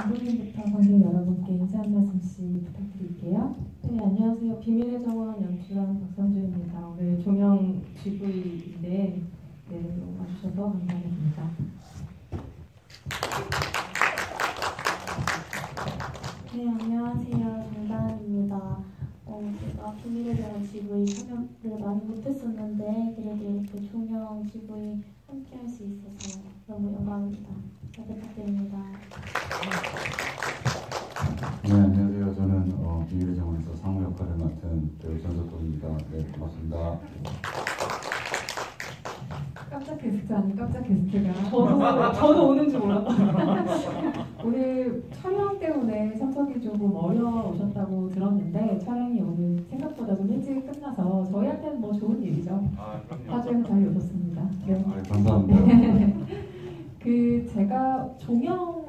감독님부터 관객 여러분께 인사 한 말씀씩 부탁드릴게요. 네, 안녕하세요. 비밀의 정원 연출한 박선주입니다. 오늘 종영 GV인데 와주셔서 감사드립니다. 네, 안녕하세요. 정다은입니다. 제가 비밀의 정원 GV 촬영을 많이 못했었는데 그래도 이렇게 종영 GV 함께 할 수 있어서 너무 영광입니다. 잘 부탁드립니다. 네, 안녕하세요. 저는 비밀의 정원에서 상무 역할을 맡은 배우 전석동입니다. 네, 반갑습니다. 깜짝 게스트 아닌 깜짝 게스트가 저도 오는 줄 몰랐어요. 오늘 촬영 때문에 참석이 조금 어려우셨다고 들었는데 촬영이 오늘 생각보다 좀 일찍 끝나서 저희한테는 뭐 좋은 일이죠. 화제가 잘 오셨습니다. 네. 감사합니다. 제가 종영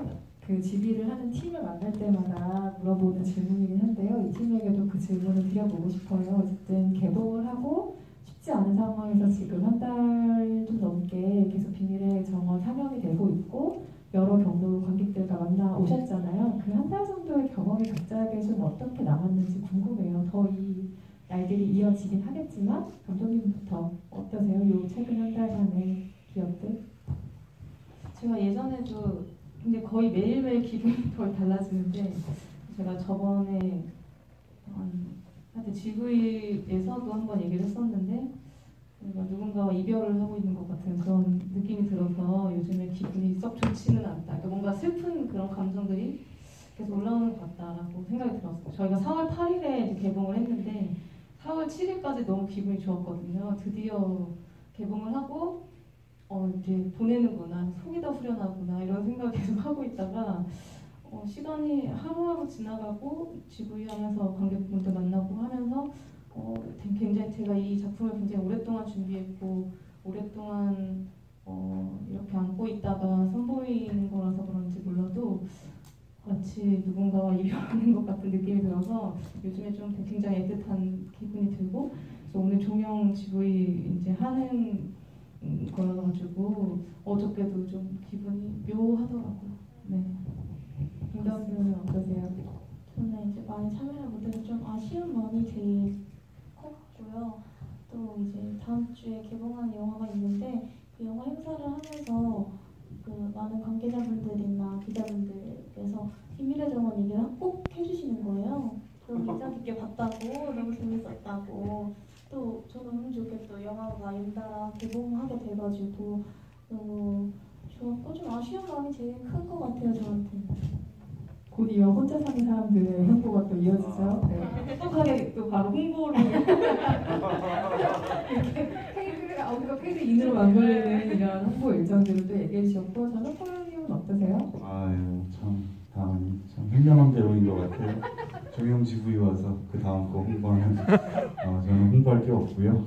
GV를 하는 팀을 만날 때마다 물어보는 질문이긴 한데요. 이 팀에게도 그 질문을 드려보고 싶어요. 어쨌든 개봉을 하고 쉽지 않은 상황에서 지금 한 달 좀 넘게 계속 비밀의 정원 상영이 되고 있고 여러 경로 관객들과 만나 오셨잖아요. 그 한 달 정도의 경험이 각자에게 좀 어떻게 남았는지 궁금해요. 더 이 날들이 이어지긴 하겠지만 감독님부터 어떠세요? 요 최근 한 달간의 기억들? 제가 예전에도 근데 거의 매일매일 기분이 거의 달라지는데 제가 저번에 하여튼 GV에서도 한번 얘기를 했었는데 누군가와 이별을 하고 있는 것 같은 그런 느낌이 들어서 요즘에 기분이 썩 좋지는 않다. 그러니까 뭔가 슬픈 그런 감정들이 계속 올라오는 것 같다라고 생각이 들었어요. 저희가 4월 8일에 개봉을 했는데 4월 7일까지 너무 기분이 좋았거든요. 드디어 개봉을 하고 이제 보내는구나, 속이 다 후련하구나 이런 생각을 계속 하고 있다가 시간이 하루하루 지나가고 GV 하면서 관객분들 만나고 하면서 굉장히 제가 이 작품을 굉장히 오랫동안 준비했고 오랫동안 이렇게 안고 있다가 선보이는 거라서 그런지 몰라도 마치 누군가와 이별하는 것 같은 느낌이 들어서 요즘에 좀 굉장히 애틋한 기분이 들고 그래서 오늘 종영 GV 이제 하는 거여가지고 어저께도 좀 기분이 묘하더라고요. 네. 김다은은 어떠세요? 저는 이제 많이 참여를 못해서 좀 아쉬운 마음이 제일 컸고요. 또 이제 다음 주에 개봉하는 영화가 있는데 그 영화 행사를 하면서 그 많은 관계자분들이나 기자분들께서 비밀의 정원 얘기를 꼭 해주시는 거예요. 너무 인상 깊게 봤다고, 너무 재밌었다고. 또 저는 너무 좋게 또 영화가 연달아 개봉하게 돼가지고 너무 좋았고 좀 아쉬운 마음이 제일 큰 것 같아요, 저한테. 곧 이어 혼자 사는 사람들의 행보가 또 이어지죠. 네. 똑똑하게 또 바로 홍보를 우리가 페이지 인으로 만들는 이런 홍보 일정들을 또 얘기해 주셨고 저는 포용님은 어떠세요? 아유, 참 다음이 참 현명한 대로인 것 같아요. 종영 GV 와서 그 다음 거 홍보하는 저는 홍보할 게 없고요.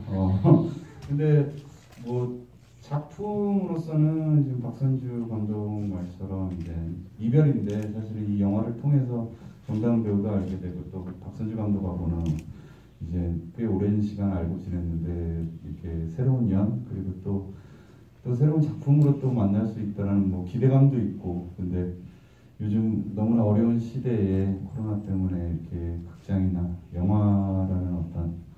근데 뭐 작품으로서는 지금 박선주 감독 말처럼 이제 이별인데 사실 이 영화를 통해서 정다은 배우가 알게 되고 또 박선주 감독하고는 이제 꽤 오랜 시간 알고 지냈는데 이렇게 새로운 연 그리고 또 새로운 작품으로 또 만날 수 있다는 뭐 기대감도 있고 근데 요즘 너무나 어려운 시대에 코로나 때문에 이렇게 극장이나 영화라는 어떤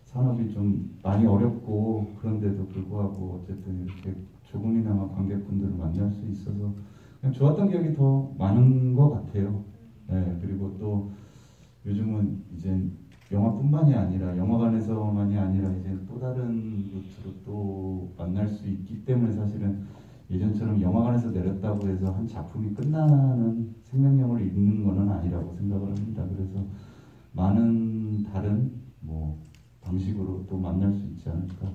산업이 좀 많이 어렵고 그런데도 불구하고 어쨌든 이렇게 조금이나마 관객분들을 만날 수 있어서 그냥 좋았던 기억이 더 많은 것 같아요. 네, 그리고 또 요즘은 이제 영화뿐만이 아니라 영화관에서만이 아니라 이제 또 다른 루트로 또 만날 수 있기 때문에 사실은 예전처럼 영화관에서 내렸다고 해서 한 작품이 끝나는 생명력을 잃는 것은 아니라고 생각을 합니다. 그래서 많은 다른 뭐 방식으로 또 만날 수 있지 않을까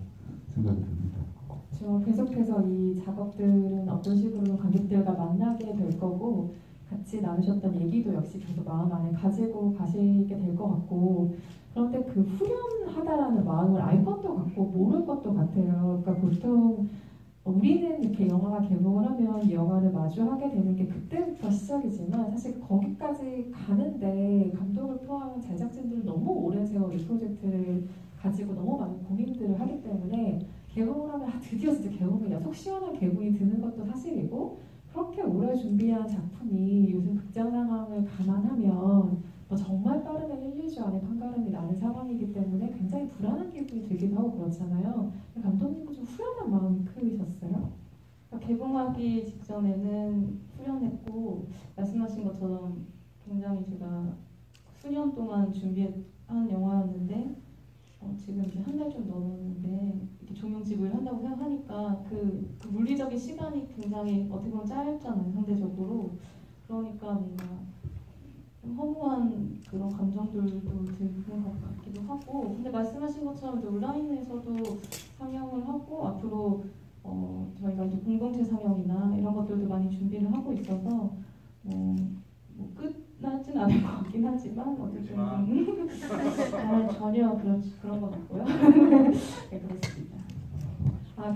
생각이 듭니다. 그렇죠. 계속해서 이 작업들은 어떤 식으로 관객들과 만나게 될 거고 같이 나누셨던 얘기도 역시 계속 마음 안에 가지고 가시게 될 것 같고 그런데 그 후련하다라는 마음을 알 것도 같고 모를 것도 같아요. 그러니까 보통 우리는 이렇게 영화가 개봉을 하면 이 영화를 마주하게 되는 게 그때부터 시작이지만 사실 거기까지 가는데 감독을 포함한 제작진들은 너무 오랜 세월 이 프로젝트를 가지고 너무 많은 고민들을 하기 때문에 개봉을 하면 드디어 진짜 개봉이야 속 시원한 개봉이 드는 것도 사실이고 그렇게 이렇게 오래 준비한 작품이 요즘 극장 상황을 감안하면 뭐 정말 빠르면 1, 2주 안에 판가름이 나는 상황이기 때문에 굉장히 불안한 기분이 들기도 하고 그렇잖아요. 감독님은 좀 후련한 마음이 크셨어요? 그러니까 개봉하기 직전에는 후련했고 말씀하신 것처럼 굉장히 제가 수년 동안 준비한 영화였는데 지금 이제 한 달 좀 넘었는데 이렇게 종영집을 한다고 생각하니까 그 물리적인 시간이 굉장히 어떻게 보면 짧잖아요, 상대적으로. 그러니까 뭔가 좀 허무한 그런 감정들도 드는 것 같기도 하고, 근데 말씀하신 것처럼 이제 온라인에서도 상영을 하고 앞으로 저희가 이제 공동체 상영이나 이런 것들도 많이 준비를 하고 있어서 뭐 끝나진 않을 것 같긴 하지만 어쨌든 전혀 그런 건 없고요. 네, 그렇습니다.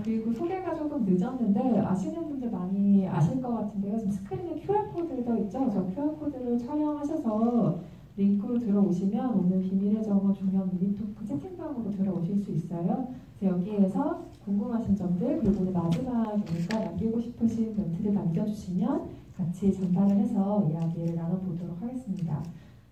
그리고 소개가 조금 늦었는데 아시는 분들 많이 아실 것 같은데요. 지금 스크린에 QR코드 더 있죠? 저 QR코드를 촬영하셔서 링크로 들어오시면 오늘 비밀의 정원 종영 미니토크 채팅방으로 들어오실 수 있어요. 그래서 여기에서 궁금하신 점들 그리고 오늘 마지막이니까 남기고 싶으신 멘트를 남겨주시면 같이 전달을 해서 이야기를 나눠보도록 하겠습니다.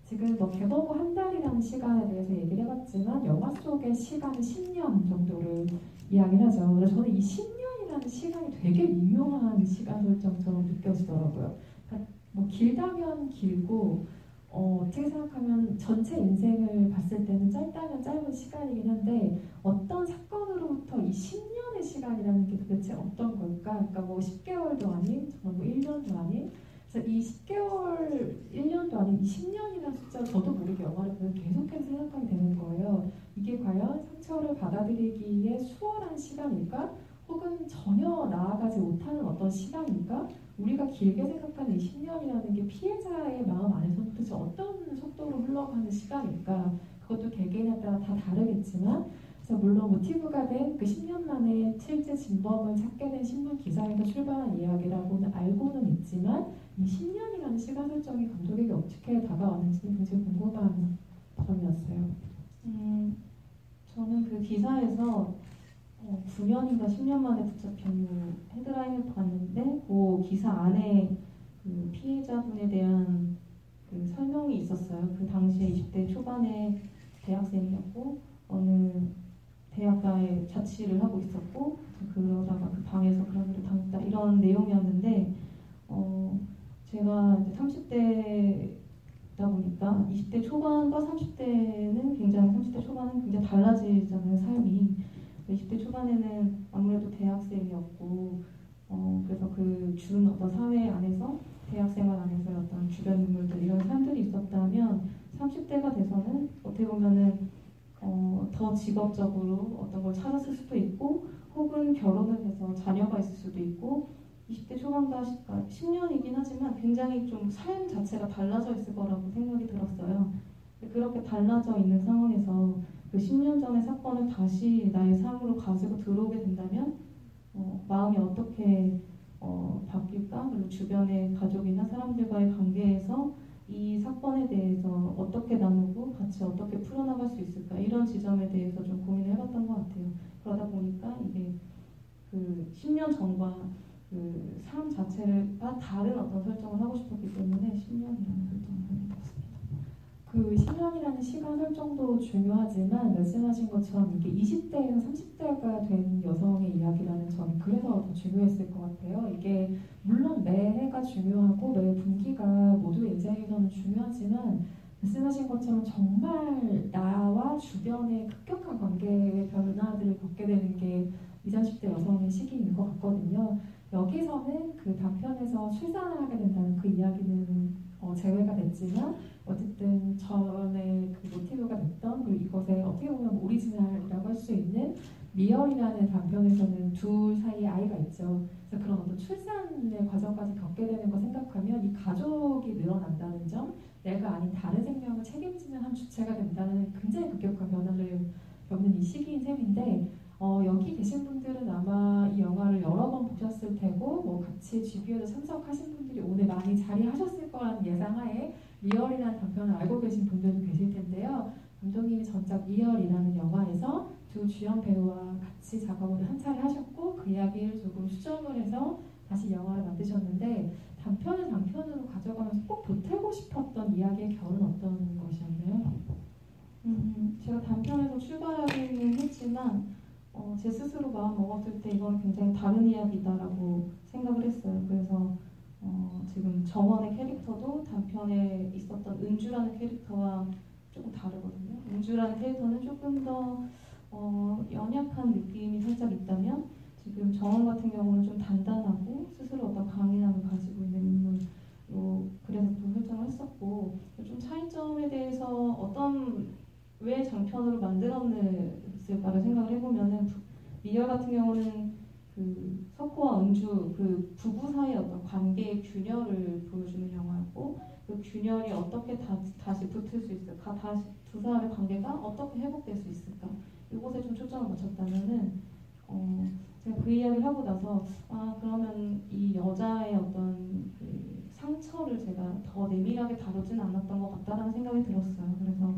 지금 뭐 개봉 후 한 달이라는 시간에 대해서 얘기를 해봤지만 영화 속의 시간은 10년 정도를 이야기를 하죠. 그래서 저는 이 10년이라는 시간이 되게 미묘한 시간 설정처럼 느껴지더라고요. 그러니까 뭐 길다면 길고 어떻게 생각하면 전체 인생을 봤을 때는 짧다면 짧은 시간이긴 한데 어떤 사건으로부터 이 10년의 시간이라는 게 도대체 어떤 걸까? 그러니까 뭐 10개월도 아닌 정말 뭐 1년도 아닌 그래서 이 10개월, 1년도 아닌 이 10년이라는 숫자 저도 모르게 영화를 보면 계속해서 생각하게 되는 거예요. 이게 과연 상처를 받아들이기에 수월한 시간일까? 혹은 전혀 나아가지 못하는 어떤 시간일까? 우리가 길게 생각하는 이 10년이라는 게 피해자의 마음 안에서 도대체 어떤 속도로 흘러가는 시간일까? 그것도 개개인에 따라 다 다르겠지만 그래서 물론 모티브가 된 그 10년 만에 실제 진범을 찾게 된 신문 기사에서 출발한 이야기라고는 알고는 있지만 이 10년이라는 시간 설정이 감독에게 어떻게 다가왔는지는 굉장히 궁금한 점이었어요. 저는 그 기사에서 9년인가 10년 만에 붙잡힌 헤드라인을 봤는데 그 기사 안에 그 피해자분에 대한 그 설명이 있었어요. 그 당시에 20대 초반의 대학생이었고 어느 대학가에 자취를 하고 있었고 그러다가 그 방에서 그런 일을 당했다 이런 내용이었는데 제가 이제 30대다 보니까 20대 초반과 30대 초반은 굉장히 달라지잖아요, 삶이. 20대 초반에는 아무래도 대학생이었고 그래서 그 준 어떤 사회 안에서 대학생활 안에서의 어떤 주변 인물들 이런 삶들이 있었다면 30대가 돼서는 어떻게 보면은 더 직업적으로 어떤 걸 찾았을 수도 있고 혹은 결혼을 해서 자녀가 있을 수도 있고 20대 초반과 10년이긴 하지만 굉장히 좀 삶 자체가 달라져 있을 거라고 생각이 들었어요. 그렇게 달라져 있는 상황에서 그 10년 전의 사건을 다시 나의 삶으로 가지고 들어오게 된다면 마음이 어떻게 바뀔까? 그리고 주변의 가족이나 사람들과의 관계에서 이 사건에 대해서 어떻게 나누고 같이 어떻게 풀어나갈 수 있을까? 이런 지점에 대해서 좀 고민을 해봤던 것 같아요. 그러다 보니까 이게 그 10년 전과 그 삶 자체가 다른 어떤 설정을 하고 싶었기 때문에 10년이라는 설정을 하게 되었습니다. 그 10년이라는 시간 설정도 중요하지만 말씀하신 것처럼 이게 20대에서 30대가 된 여성의 이야기라는 점이 그래서 더 중요했을 것 같아요. 이게 물론 매해가 중요하고 매 분기가 모두 인생에서는 중요하지만 말씀하신 것처럼 정말 나와 주변의 급격한 관계의 변화들을 겪게 되는 게 20, 30대 여성의 시기인 것 같거든요. 여기서는 그 단편에서 출산을 하게 된다는 그 이야기는 제외가 됐지만 어쨌든 전에 그 모티브가 됐던 그리고 이것에 어떻게 보면 오리지널이라고 할 수 있는 미열이라는 단편에서는 둘 사이에 아이가 있죠. 그래서 그런 어떤 출산의 과정까지 겪게 되는 거 생각하면 이 가족이 늘어난다는 점, 내가 아닌 다른 생명을 책임지는 한 주체가 된다는 굉장히 급격한 변화를 겪는 이 시기인 셈인데 여기 계신 분들은 아마 이 영화를 여러 번 보셨을 테고 뭐 같이 GB에도 참석하신 분들이 오늘 많이 자리하셨을 거라는 예상하에 미열이라는 단편을 알고 계신 분들도 계실 텐데요. 감독님이 전작 미열이라는 영화에서 두 주연 배우와 같이 작업을 한 차례 하셨고 그 이야기를 조금 수정을 해서 다시 영화를 만드셨는데 단편을 장편으로 가져가면서 꼭 보태고 싶었던 이야기의 결은 어떤 것이었나요? 제가 단편에서 출발하기는 했지만 제 스스로 마음 먹었을 때 이건 굉장히 다른 이야기다라고 생각을 했어요. 그래서 지금 정원의 캐릭터도 단편에 있었던 은주라는 캐릭터와 조금 다르거든요. 은주라는 캐릭터는 조금 더 연약한 느낌이 살짝 있다면 지금 정원 같은 경우는 좀 단단하고 스스로 어떤 강인함을 가지고 있는 인물로 그래서 또 설정을 했었고 좀 차이점에 대해서 왜 장편으로 만들었을까를 생각을 해보면은 미열 같은 경우는 그 석호와 은주 그 부부 사이의 어떤 관계의 균열을 보여주는 영화였고 그 균열이 어떻게 다시 붙을 수 있을까 다시 두 사람의 관계가 어떻게 회복될 수 있을까 이곳에 좀 초점을 맞췄다면은 제가 그 이야기를 하고 나서 그러면 이 여자의 어떤 그 상처를 제가 더 내밀하게 다루진 않았던 것 같다라는 생각이 들었어요. 그래서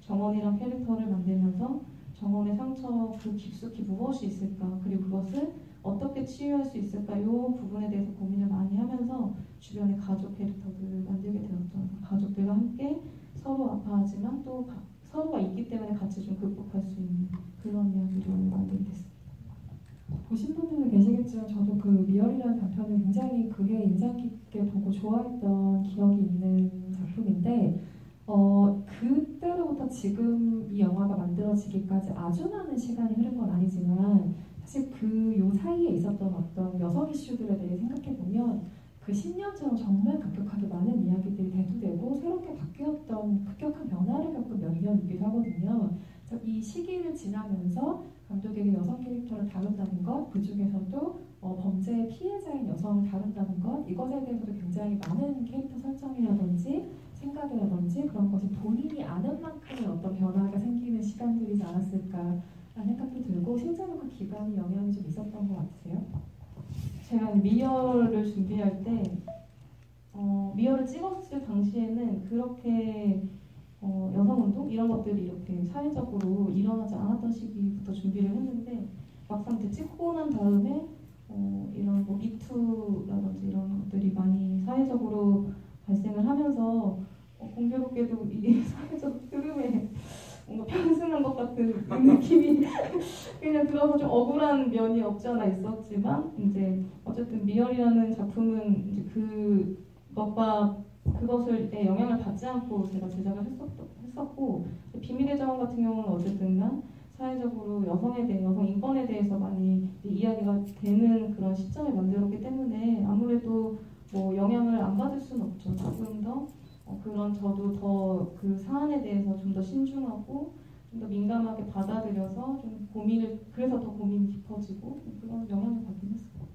정원이란 캐릭터를 만들면서 정원의 상처 그 깊숙이 무엇이 있을까 그리고 그것을 어떻게 치유할 수 있을까 이 부분에 대해서 고민을 많이 하면서 주변의 가족 캐릭터들을 만들게 되었죠. 가족들과 함께 서로 아파하지만 또 서로가 있기 때문에 같이 좀 극복할 수 있는 그런 이야기를 만들게 됐습니다. 보신 분들은 계시겠지만 저도 그 미열이라는 단편을 굉장히 그게 인상 깊게 보고 좋아했던 기억이 있는 작품인데 그때로부터 지금 이 영화가 만들어지기까지 아주 많은 시간이 흐른 건 아니지만 사실 요 사이에 있었던 어떤 여성 이슈들에 대해 생각해보면 그 10년처럼 정말 급격하게 많은 이야기들이 대두되고 새롭게 바뀌었던 급격한 변화를 겪은 몇 년이기도 하거든요. 그래서 이 시기를 지나면서 감독에게 여성 캐릭터를 다룬다는 것, 그 중에서도 범죄 피해자인 여성을 다룬다는 것, 이것에 대해서도 굉장히 많은 캐릭터 설정이라든지 생각이라든지 그런 것이 본인이 아는 만큼의 어떤 변화가 생기는 시간들이지 않았을까라는 생각도 들고 실제로 그 기간이 영향이 좀 있었던 것 같으세요? 제가 미열을 준비할 때 미열을 찍었을 당시에는 그렇게 여성운동 이런 것들이 이렇게 사회적으로 일어나지 않았던 시기부터 준비를 했는데 막상 이제 찍고 난 다음에 이런 뭐 미투라든지 이런 것들이 많이 사회적으로 발생을 하면서 공교롭게도 이 사회적 흐름에 뭔가 편승한 것 같은 느낌이 그냥 들어서 좀 억울한 면이 없지 않아 있었지만 이제 어쨌든 미열이라는 작품은 이제 그것을 영향을 받지 않고 제가 제작을 했었고 비밀의 정원 같은 경우는 어쨌든간 사회적으로 여성에 대해 여성 인권에 대해서 많이 이야기가 되는 그런 시점에 만들었기 때문에 아무래도 뭐 영향을 안 받을 수는 없죠. 조금 더 그런 저도 더 그 사안에 대해서 좀 더 신중하고 좀 더 민감하게 받아들여서 좀 그래서 더 고민이 깊어지고 그런 영향을 받긴 했어요.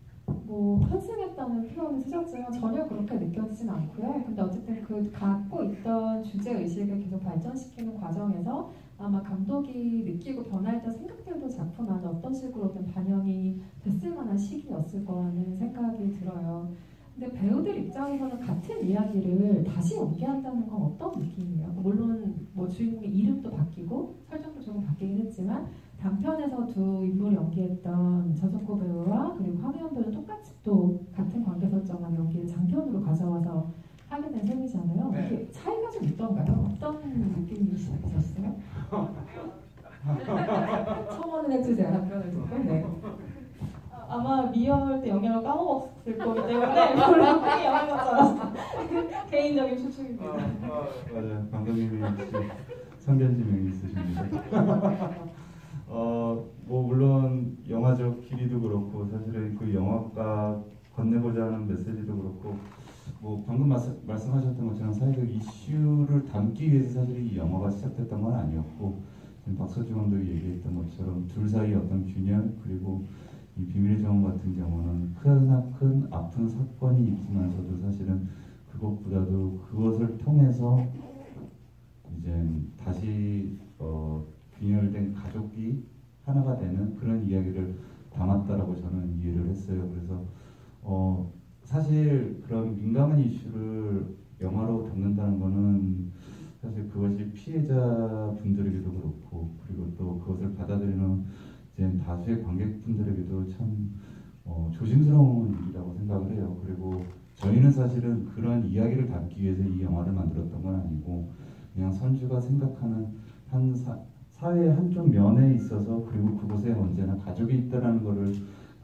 뭐 편승했다는 표현을 쓰셨지만 전혀 그렇게 느껴지진 않고요. 근데 어쨌든 그 갖고 있던 주제 의식을 계속 발전시키는 과정에서 아마 감독이 느끼고 변화했던 생각들도 작품 안에 어떤 식으로든 반영이 됐을 만한 시기였을 거라는 생각이 들어요. 근데 배우들 입장에서는 같은 이야기를 다시 연기한다는 건 어떤 느낌이에요? 물론 뭐 주인공의 이름도 바뀌고 설정도 조금 바뀌긴 했지만 단편에서 두 인물을 연기했던 전석호 배우와 그리고 황혜연 배우는 똑같이 또 같은 관계 설정만 연기를 장편으로 가져와서 하게 된 셈이잖아요. 네. 이게 차이가 좀 있던가요? 어떤 느낌이 있었어요? 첨언을 해주세요. 답변을 듣고. 네. 아마 미열 때 영향을 까먹었을 거기 때문에 별로 크게 영향 받지 않았어요. 개인적인 추측입니다. 맞아요. 감독님이 역시 선견지명이 있으십니다. 뭐 물론 영화적 길이도 그렇고 사실은 그 영화가 건네고자 하는 메시지도 그렇고 뭐 방금 말씀하셨던 것처럼 사회적 이슈를 담기 위해서 사실 이 영화가 시작됐던 건 아니었고 지금 박서주 감독이 얘기했던 것처럼 둘 사이 어떤 균열 그리고 이 비밀의 정원 같은 경우는 큰 아픈 사건이 있지만서도 사실은 그것보다도 그것을 통해서 이제 다시 균열된 가족이 하나가 되는 그런 이야기를 담았다라고 저는 이해를 했어요. 그래서 사실 그런 민감한 이슈를 영화로 담는다는 거는 사실 그것이 피해자 분들에게도 그렇고 그리고 또 그것을 받아들이는 이제 다수의 관객분들에게도 참 조심스러운 일이라고 생각을 해요. 그리고 저희는 사실은 그런 이야기를 담기 위해서 이 영화를 만들었던 건 아니고 그냥 선주가 생각하는 사회의 한쪽 면에 있어서 그리고 그곳에 언제나 가족이 있다는 것을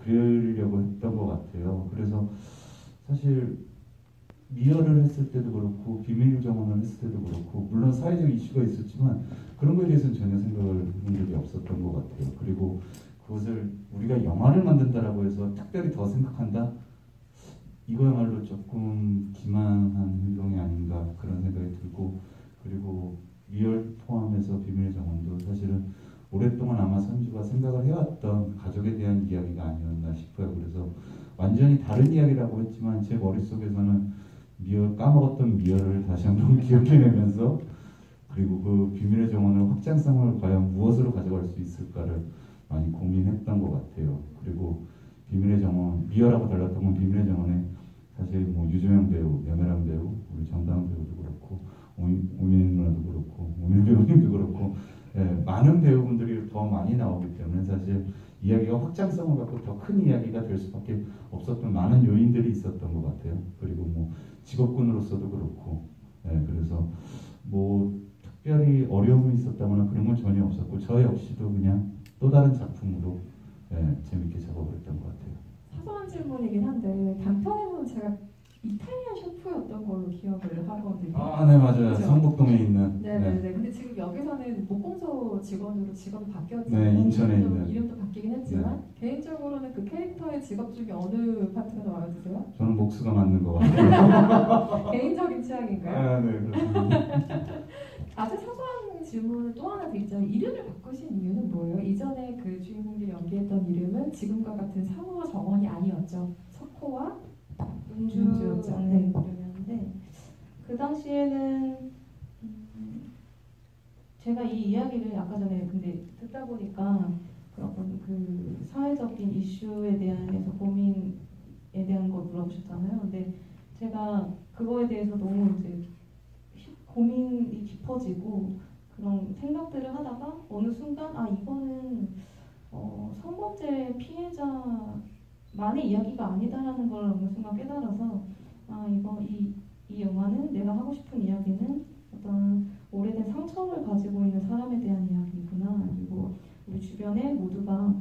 그리려고 했던 것 같아요. 그래서 사실 미열을 했을 때도 그렇고 비밀 정원을 했을 때도 그렇고 물론 사회적 이슈가 있었지만 그런 거에 대해서는 전혀 생각을 해본 적이 없었던 것 같아요. 그리고 그것을 우리가 영화를 만든다라고 해서 특별히 더 생각한다? 이거야말로 조금 기만한 행동이 아닌가 그런 생각이 들고 그리고 미열 포함해서 비밀의 정원도 사실은 오랫동안 아마 선주가 생각을 해왔던 가족에 대한 이야기가 아니었나 싶어요. 그래서 완전히 다른 이야기라고 했지만 제 머릿속에서는 까먹었던 미열을 다시 한번 기억해내면서 그리고 그 비밀의 정원의 확장성을 과연 무엇으로 가져갈 수 있을까를 많이 고민했던 것 같아요. 그리고 비밀의 정원, 미열하고 달랐던 건 비밀의 정원에 사실 뭐 유조영 배우, 염혜란 배우, 우리 정다은 배우도 그렇고 오민 누나도 그렇고 오민 배우님도 그렇고 많은 배우분들이 더 많이 나오기 때문에 사실 이야기가 확장성을 갖고 더 큰 이야기가 될 수밖에 없었던 많은 요인들이 있었던 것 같아요. 그리고 뭐 직업군으로서도 그렇고 그래서 뭐 특별히 어려움이 있었다거나 그런 건 전혀 없었고 저 역시도 그냥 또 다른 작품으로 재밌게 작업을 했던 것 같아요. 사소한 질문이긴 한데 단편에서는 제가 이탈리아 셰프였던 걸로 기억을 하거든요. 아, 네 맞아요. 그렇죠? 성북동에 있는. 네네네. 근데 지금 여기서는 목공소 직원으로 직업이 바뀌었지만 네, 인천에 있는. 이름도 바뀌긴 했지만 개인적으로는 그 캐릭터의 직업 중에 어느 파트가 더 마음에 드세요? 저는 목수가 맞는 것 같아요. 개인적인 취향인가요? 아, 네 그렇습니다. 아주 사소한 질문을 또 하나 드리자면 이름을 바꾸신 이유는 뭐예요? 이전에 그 주인공들이 연기했던 이름은 지금과 같은 상호와 정원이 아니었죠. 석호와 은주였죠. 네. 이름이었는데 그 당시에는 제가 이 이야기를 아까 전에 근데 듣다 보니까 그 어떤 그 사회적인 이슈에 대해서 고민에 대한 걸 물어보셨잖아요. 근데 제가 그거에 대해서 너무 이제 고민이 깊어지고 그런 생각들을 하다가 어느 순간 이거는 성범죄 피해자만의 이야기가 아니다라는 걸 어느 순간 깨달아서 이 영화는 내가 하고 싶은 이야기는 어떤 오래된 상처를 가지고 있는 사람에 대한 이야기구나. 그리고 우리 주변에 모두가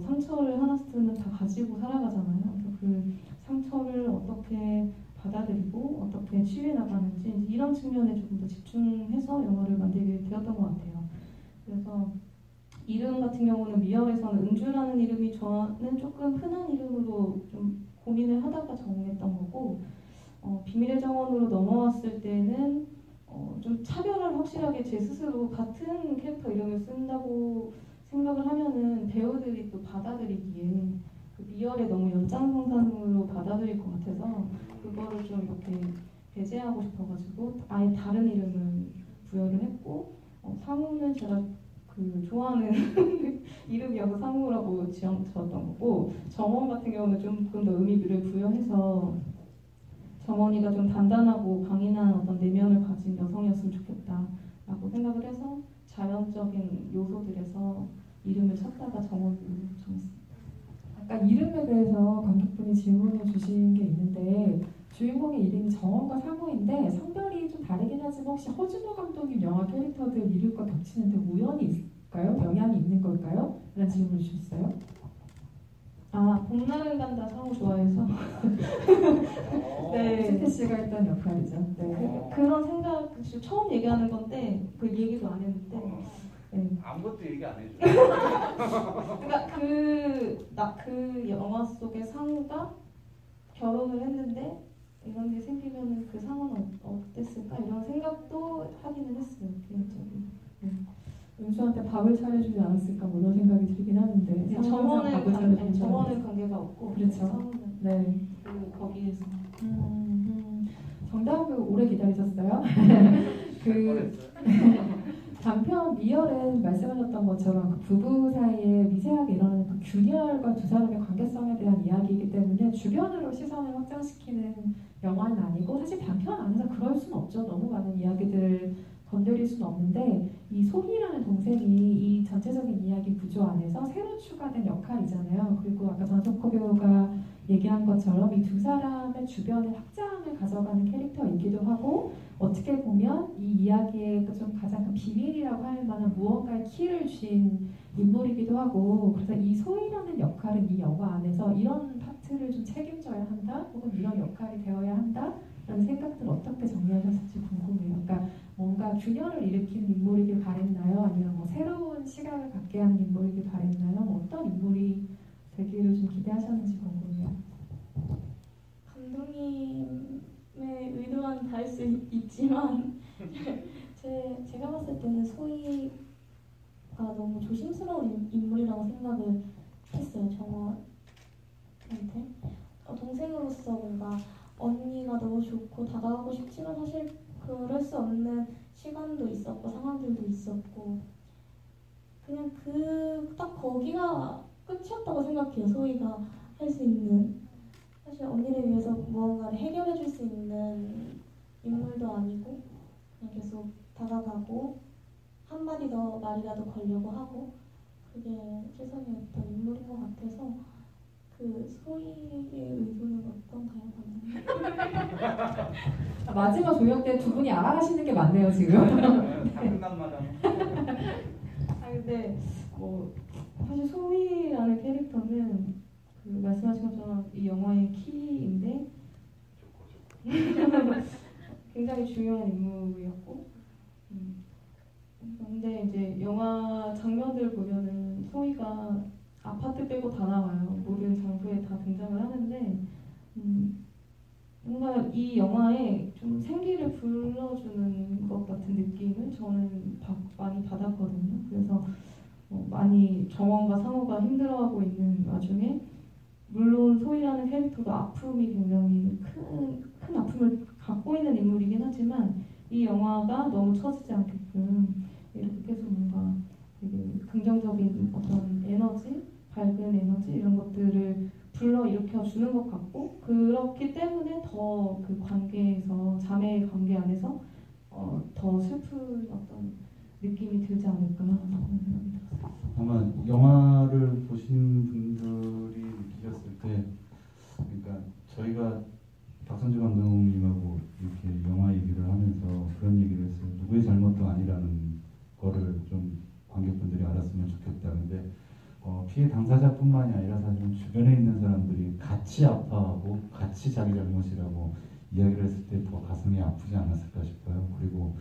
상처를 하나쯤은 다 가지고 살아가잖아요. 그래서 그 상처를 어떻게 받아들이고 어떻게 치유해 나가는지 이런 측면에 조금 더 집중해서 영화를 만들게 되었던 것 같아요. 그래서 이름 같은 경우는 미열에서는 은주라는 이름이 저는 조금 흔한 이름으로 좀 고민을 하다가 정했던 거고 비밀의 정원으로 넘어왔을 때는 좀 차별을 확실하게 제 스스로 같은 캐릭터 이름을 쓴다고 생각을 하면은 배우들이 또 받아들이기에 그 미열의 너무 연장선상으로 받아들일 것 같아서 그거를 좀 이렇게 배제하고 싶어가지고 아예 다른 이름을 부여를 했고 상우는 제가 그 좋아하는 이름이어서 상우라고 지었던 거고 정원 같은 경우는 조금 더 의미를 부여해서 정원이가 좀 단단하고 강인한 어떤 내면을 가진 여성이었으면 좋겠다라고 생각을 해서 자연적인 요소들에서 이름을 찾다가 정원으로 정했습니다. 아까 이름에 대해서 관객분이 질문해 주신 게 있는데 주인공의 이름이 정원과 상우인데 성별이 좀 다르긴 하지만 혹시 허준호 감독님 영화 캐릭터들 이름과 겹치는데 우연이 있을까요? 영향이 있는 걸까요? 라는 질문을 주셨어요. 봄날을 간다 상우 좋아해서 네. 최태 씨가 했던 역할이죠. 네. 그런 생각 처음 얘기하는 건데 그 얘기도 안 했는데 네. 아무것도 얘기 안 해줘. 그러니까 그 영화 속의 상우가 결혼을 했는데 이런 게 생기면은 그 상우는 어땠을까 이런 생각도 하기는 했어요. 개인적으로. 은수한테 밥을 차려주지 않았을까 뭐 이런 생각이 들긴 하는데 정원은 관계가 없고 그렇죠. 상우는 네. 거기에서 정답을 오래 기다리셨어요? 그 단편 미열은 말씀하셨던 것처럼 그 부부 사이에 미세하게 일어나는 그 균열과 두 사람의 관계성에 대한 이야기이기 때문에 주변으로 시선을 확장시키는 영화는 아니고 사실 단편 안에서 그럴 수는 없죠. 너무 많은 이야기들을 건드릴 수는 없는데 이 소희라는 동생이 이 전체적인 이야기 구조 안에서 새로 추가된 역할이잖아요. 그리고 아까 전석호 배우가 얘기한 것처럼 이 두 사람의 주변에 확장을 가져가는 캐릭터이기도 하고 어떻게 보면 이 이야기의 좀 가장 큰 비밀이라고 할 만한 무언가의 키를 쥔 인물이기도 하고 그래서 이 소희라는 역할은 이 영화 안에서 이런 파트를 좀 책임져야 한다 혹은 이런 역할이 되어야 한다 라는 생각들 어떻게 정리하셨을지 궁금해요. 그러니까 뭔가 균열을 일으키는 인물이길 바랬나요? 아니면 뭐 새로운 시각을 갖게 하는 인물이길 바랬나요? 뭐 어떤 인물이 되기를 좀 기대하셨는지 궁금해요. 감독님의 의도와는 다를 수 있지만 제가 봤을 때는 소희가 너무 조심스러운 인물이라고 생각을 했어요. 정원한테 동생으로서 뭔가 언니가 너무 좋고 다가가고 싶지만 사실 그럴 수 없는 시간도 있었고 상황들도 있었고 그냥 딱 거기가 끝이었다고 생각해요. 소희가 할 수 있는 사실 언니를 위해서 무언가를 해결해 줄 수 있는 인물도 아니고 그냥 계속 다가가고 한마디 더 말이라도 걸려고 하고 그게 최선이었던 인물인 것 같아서 그 소희의 의도는 어떤가요, 감독님? 마지막 조명 때 두 분이 알아가시는 게 많네요 지금. 다 끝난 마당. 근데 뭐 사실 소희라는 캐릭터는 그 말씀하신 것처럼 이 영화의 키인데 굉장히 중요한 인물이었고 근데 이제 영화 장면들 보면은 소희가 아파트 빼고 다 나와요. 모든 장소에 다 등장을 하는데 뭔가 이 영화에 좀 생기를 불러주는 것 같은 느낌을 저는 많이 받았거든요. 그래서 많이 정원과 상호가 힘들어하고 있는 와중에 물론 소희라는 캐릭터도 아픔이 굉장히 큰 아픔을 갖고 있는 인물이긴 하지만 이 영화가 너무 처지지 않게끔 이렇게 계속 뭔가 되게 긍정적인 어떤 에너지, 밝은 에너지 이런 것들을 불러일으켜 주는 것 같고 그렇기 때문에 더 그 관계에서 자매의 관계 안에서 더 슬픈 어떤 느낌이 들지 않을까 하는 생각이 들었어요. 아마 영화를 보신 분들이 느끼셨을 때 그러니까 저희가 박선주 감독님하고 이렇게 영화 얘기를 하면서 그런 얘기를 했어요. 누구의 잘못도 아니라는 거를 좀 관객분들이 알았으면 좋겠다. 근데 피해 당사자뿐만이 아니라 사실은 주변에 있는 사람들이 같이 아파하고 같이 자기 잘못이라고 이야기를 했을 때 더 가슴이 아프지 않았을까 싶어요. 그리고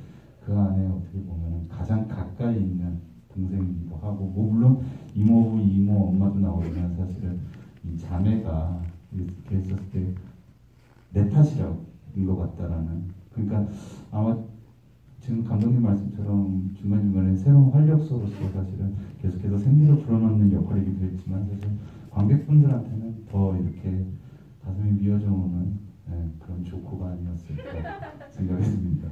그 안에 어떻게 보면 가장 가까이 있는 동생이기도 하고 뭐 물론 이모부, 이모, 엄마도 나오지만 사실은 이 자매가 이렇게 했었을 때 내 탓이라고 인것 같다라는 그러니까 아마 지금 감독님 말씀처럼 중간중간에 새로운 활력소로서 사실은 계속해서 생기를 불어넣는 역할이기도 했지만 사실 관객분들한테는 더 이렇게 가슴이 미어져 오는 그런 조커가 아니었을까 생각했습니다.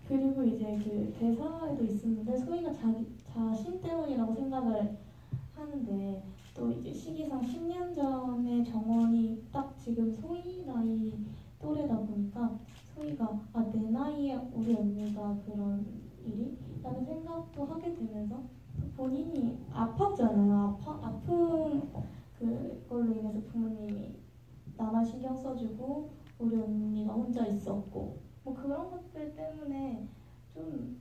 그리고 이제 그 대사에도 있었는데 소희가 자기 자신 때문이라고 생각을 하는데 또 이제 시기상 10년 전에 정원이 딱 지금 소희 나이 또래다 보니까 소희가 내 나이에 우리 언니가 그런 일이? 라는 생각도 하게 되면서 본인이 아팠잖아요. 아픈 그걸로 인해서 부모님이 나만 신경 써주고 우리 언니가 혼자 있었고 뭐 그런 것들 때문에 좀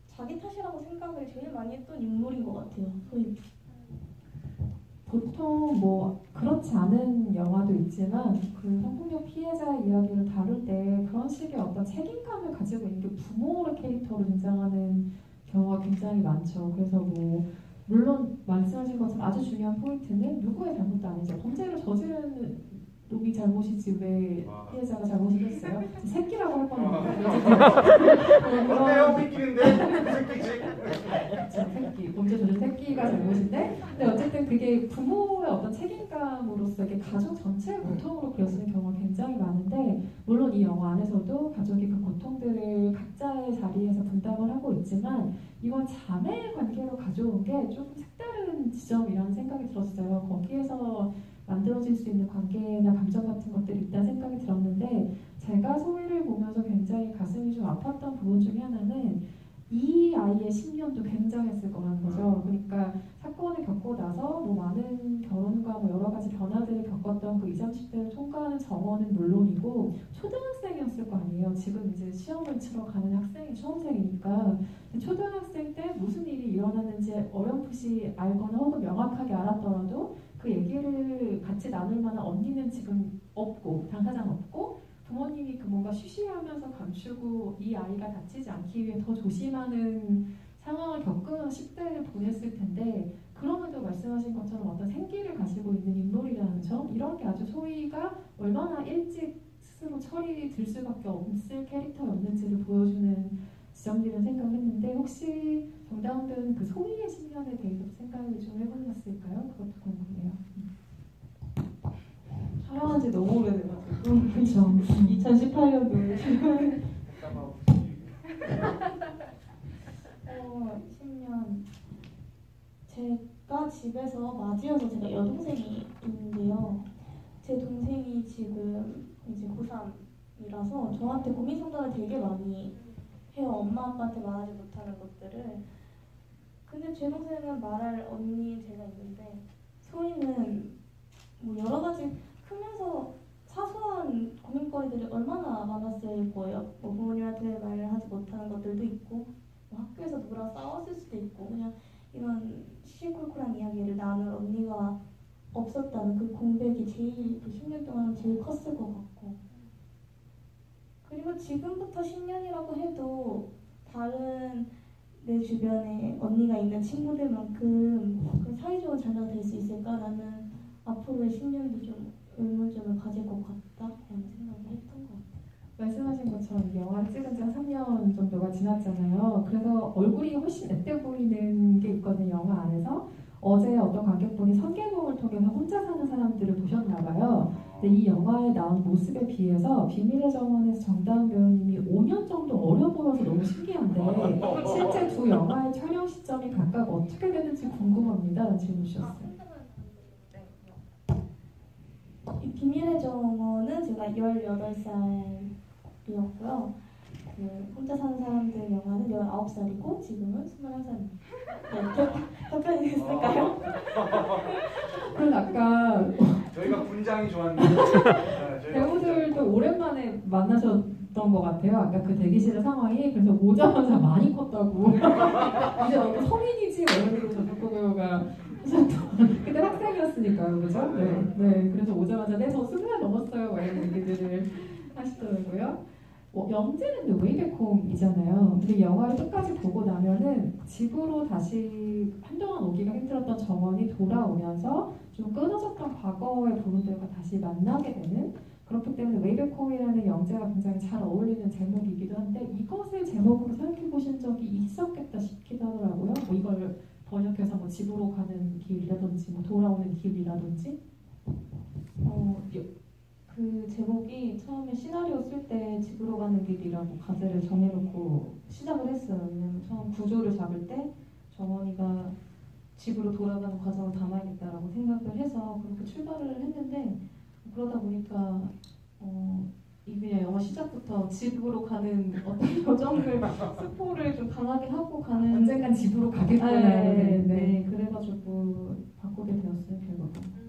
자기 탓이라고 생각을 제일 많이 했던 인물인 것 같아요. 소희. 보통 뭐 그렇지 않은 영화도 있지만 그 성폭력 피해자 이야기를 다룰 때 그런 식의 어떤 책임감을 가지고 있는 게 부모의 캐릭터로 등장하는 경우가 굉장히 많죠. 그래서 뭐 물론 말씀하신 것처럼 아주 중요한 포인트는 누구의 잘못도 아니죠. 범죄를 저지른 놈이 잘못이지 왜 피해자가 잘못이겠어요? 새끼라고 할 뻔했는데 어때요? 새끼인데? 새끼지? 새끼, 범죄 저지른 새끼가 잘못인데 근데 어쨌든 그게 부모의 어떤 책임감으로서 이게 가족 전체의 고통으로 그려지는 경우가 굉장히 많은데 물론 이 영화 안에서도 가족이 그 고통들을 각자의 자리에서 분담을 하고 있지만 이건 자매 관계로 가져온 게 조금 색다른 지점이라는 생각이 들었어요. 거기에서 만들어질 수 있는 관계나 감정 같은 것들이 있다는 생각이 들었는데 제가 소희를 보면서 굉장히 가슴이 좀 아팠던 부분 중에 하나는 이 아이의 10년도 굉장했을 거라는 거죠. 그러니까 사건을 겪고 나서 뭐 많은 결혼과 뭐 여러 가지 변화들을 겪었던 그 20, 30대를 통과하는 정원은 물론이고 초등학생이었을 거 아니에요. 지금 이제 시험을 치러 가는 학생이 수험생이니까 초등학생 때 무슨 일이 일어났는지 어렴풋이 알거나 혹은 명확하게 알았더라도 그 얘기를 같이 나눌 만한 언니는 지금 없고 당사자는 없고 부모님이 그 뭔가 쉬쉬하면서 감추고 이 아이가 다치지 않기 위해 더 조심하는 상황을 겪으면서 10대를 보냈을 텐데 그럼에도 말씀하신 것처럼 어떤 생기를 가지고 있는 인물이라는 점 이런 게 아주 소희가 얼마나 일찍 스스로 철이 들 수밖에 없을 캐릭터였는지를 보여주는 지점들을 생각했는데 혹시 정다운 배우는 그 소희의 10년에 대해서 생각을 좀 해보셨을까요? 그것도 궁금해요. 촬영한 지 너무 오래돼가지고 그렇죠. 2018년도에 10년 제가 집에서 맞이어서 제가 여동생이 있는데요. 제 동생이 지금 이제 고3이라서 저한테 고민 상담을 되게 많이 해요. 엄마 아빠한테 말하지 못하는 것들을. 근데 제 동생은 말할 언니 제가 있는데 소희는 뭐 여러 가지 크면서 사소한 고민거리들이 얼마나 많았을 거예요. 뭐 부모님한테 말을 하지 못하는 것들도 있고 뭐 학교에서 누구랑 싸웠을 수도 있고 그냥 이런 시시콜콜한 이야기를 나눌 언니가 없었다는 그 공백이 제일 그 10년 동안 제일 컸을 것 같고 그리고 지금부터 10년이라고 해도 다른 내 주변에 언니가 있는 친구들만큼 그 사이좋은 자녀가 될 수 있을까라는 앞으로의 10년도 좀 의문점을 가질 것 같다라는 생각을 했던 것 같아요. 말씀하신 것처럼 영화를 찍은 지 한 3년 정도가 지났잖아요. 그래서 얼굴이 훨씬 앳돼 보이는 게 있거든요. 영화 안에서. 어제 어떤 관객분이 선개봉을 통해서 혼자 사는 사람들을 보셨나 봐요. 근데 이 영화에 나온 모습에 비해서 비밀의 정원에서 정다은 배우님이 5년 정도 어려 보여서 너무 신기한데 실제 두 영화의 촬영 시점이 각각 어떻게 되는지 궁금합니다. 라는 질문 주셨어요. 이 비밀의 정원은 제가 18살이었고요. 그 혼자 사는 사람들 영화는 19살이고 지금은 21살입니다. 네, 답변이 됐을까요? 그럼 아까 저희가 분장이 좋았는데 배우들도 오랜만에 만나셨던 것 같아요. 아까 그 대기실의 상황이 그래서 오자마자 많이 컸다고 이제 너무 성인이지 이러면서 전국구 배우가 그때 학생이었으니까요, 그죠? 네. 그래서 오자마자 저 20살 넘었어요 이런 얘기들을 하시더라고요. 영재는 웨이백홈이잖아요. 근데 영화를 끝까지 보고 나면은 집으로 다시 한동안 오기가 힘들었던 정원이 돌아오면서 좀 끊어졌던 과거의 부분들과 다시 만나게 되는 그렇기 때문에 웨이백홈이라는 영재가 굉장히 잘 어울리는 제목이기도 한데 이것을 제목으로 생각해 보신 적이 있었겠다 싶기도 하더라고요. 뭐 이걸 번역해서 뭐 집으로 가는 길이라든지 뭐 돌아오는 길이라든지 그 제목이 처음에 시나리오 쓸 때 집으로 가는 길이라고 가제를 정해놓고 시작을 했어요. 왜냐면 처음 구조를 잡을 때 정원이가 집으로 돌아가는 과정을 담아야겠다라고 생각을 해서 그렇게 출발을 했는데 그러다 보니까 이게 영화 시작부터 집으로 가는 어떤 여정을 스포를 좀 강하게 하고 가는 언젠간 집으로 가겠구나. 네, 그래가지고 바꾸게 되었어요 결국은.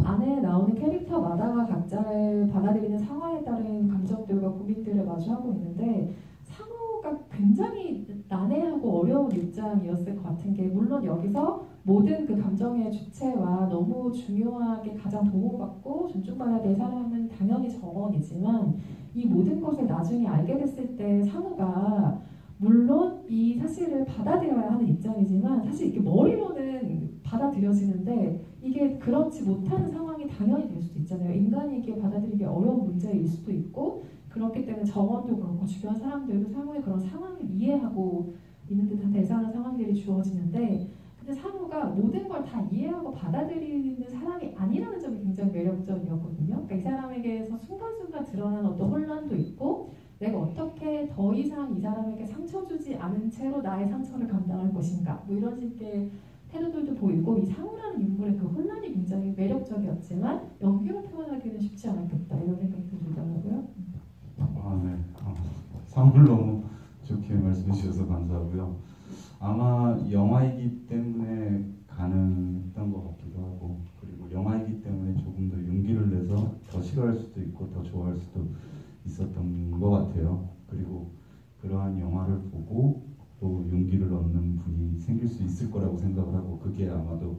안에 나오는 캐릭터마다가 각자의 받아들이는 상황에 따른 감정들과 고민들을 마주하고 있는데 상호가 굉장히 난해하고 어려운 입장이었을 것 같은 게 물론 여기서 모든 그 감정의 주체와 너무 중요하게 가장 보호받고 존중받아야 될 사람은 당연히 정원이지만 이 모든 것을 나중에 알게 됐을 때 상호가 물론 이 사실을 받아들여야 하는 입장이지만 사실 이게 머리로는 받아들여지는데 이게 그렇지 못하는 상황이 당연히 될 수도 있잖아요. 인간이 이게 받아들이기 어려운 문제일 수도 있고 그렇기 때문에 정원도 그렇고 주변 사람들도 상호의 그런 상황을 이해하고 있는 듯한 대상한 상황들이 주어지는데 근데 상호가 모든 걸 다 이해하고 받아들이는 사람이 아니라는 점이 굉장히 매력적이었거든요. 그러니까 이 사람에게서 순간순간 드러나는 어떤 혼란도 있고 내가 어떻게 더 이상 이 사람에게 상처 주지 않은 채로 나의 상처를 감당할 것인가 뭐 이런 식의 태도들도 보이고 이 상우라는 인물의 그 혼란이 굉장히 매력적이었지만 연기로 표현하기는 쉽지 않았겠다 이런 생각이 들더라고요. 상우를 너무 그렇게 말씀해 주셔서 감사하고요. 아마 영화이기 때문에 가능했던 것 같기도 하고, 그리고 영화이기 때문에 조금 더 용기를 내서 더 싫어할 수도 있고 더 좋아할 수도 있었던 것 같아요. 그리고 그러한 영화를 보고 또 용기를 얻는 분이 생길 수 있을 거라고 생각을 하고, 그게 아마도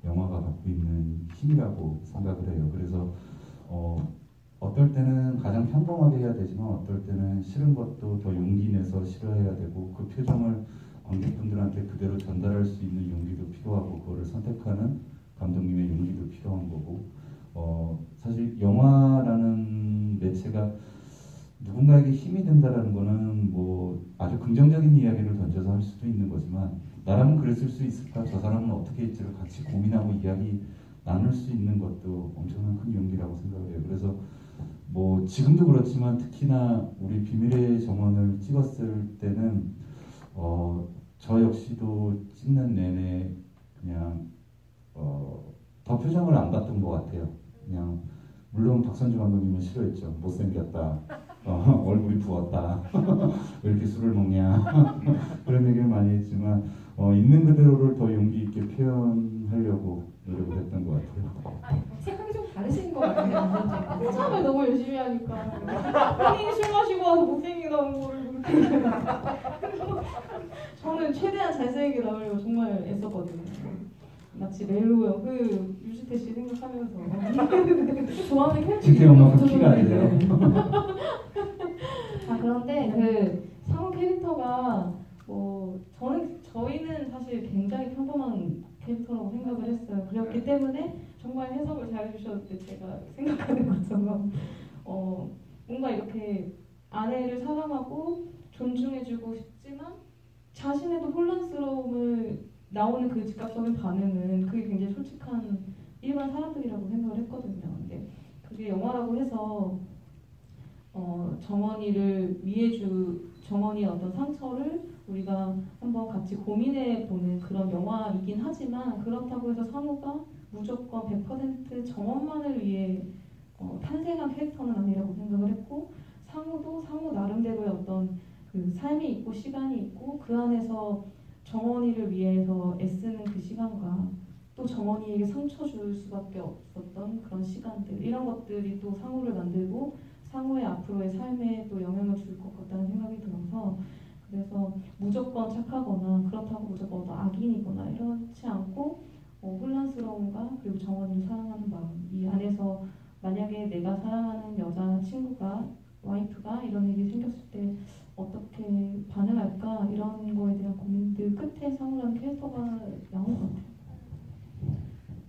영화가 갖고 있는 힘이라고 생각을 해요. 그래서 어떨 때는 가장 평범하게 해야 되지만 어떨 때는 싫은 것도 더 용기 내서 싫어해야 되고, 그 표정을 관객분들한테 그대로 전달할 수 있는 용기도 필요하고, 그거를 선택하는 감독님의 용기도 필요한 거고, 사실 영화라는 매체가 누군가에게 힘이 된다라는 거는 뭐 아주 긍정적인 이야기를 던져서 할 수도 있는 거지만, 나라면 그랬을 수 있을까? 저 사람은 어떻게 했지를 같이 고민하고 이야기 나눌 수 있는 것도 엄청난 큰 용기라고 생각해요. 그래서 뭐 지금도 그렇지만 특히나 우리 비밀의 정원을 찍었을 때는 저 역시도 찍는 내내 그냥 더 표정을 안 봤던 것 같아요. 그냥 물론 박선주 감독님은 싫어했죠. 못생겼다. 얼굴이 부었다. 왜 이렇게 술을 먹냐. 그런 얘기를 많이 했지만 있는 그대로를 더 용기 있게 표현하려고 노력을 했던 것 같아요. 생각이 좀 다르신 것 같아요. 포장을 너무 열심히 하니까 본인이 술 마시고 와서 못생기게 나온 거를 그렇게 저는 최대한 잘생기게 나오려고 정말 애썼거든요. 마치 멜로요. 그 유지태 씨 생각하면서 좋아하는 캐릭터 지태 엄마가 키가 아니래요. 그런데 그 상우 캐릭터가 저희는 사실 굉장히 평범한 캐릭터라고 생각을 했어요. 그렇기 때문에 정말 해석을 잘 해주셨는데, 제가 생각하는 것처럼 뭔가 이렇게 아내를 사랑하고 존중해주고 싶지만 자신에도 혼란스러움을 나오는 그 즉각적인 반응은 그게 굉장히 솔직한 일반 사람들이라고 생각을 했거든요. 근데 그게 영화라고 해서 정원이의 어떤 상처를 우리가 한번 같이 고민해보는 그런 영화이긴 하지만, 그렇다고 해서 상우가 무조건 100% 정원만을 위해 탄생한 캐릭터는 아니라고 생각을 했고, 상우도 상우 나름대로의 어떤 그 삶이 있고 시간이 있고, 그 안에서 정원이를 위해서 애쓰는 그 시간과 또 정원이에게 상처 줄 수밖에 없었던 그런 시간들, 이런 것들이 또 상우를 만들고 상우의 앞으로의 삶에 또 영향을 줄 것 같다는 생각이 들어서, 그래서 무조건 착하거나 그렇다고 무조건 어떤 악인이거나 이렇지 않고 혼란스러움과 그리고 정원이를 사랑하는 마음, 이 안에서 만약에 내가 사랑하는 여자 친구가, 와이프가 이런 일이 생겼을 때 어떻게 반응할까, 이런 거에 대한 고민들 끝에 상우라는 캐릭터가 나온 것 같아요.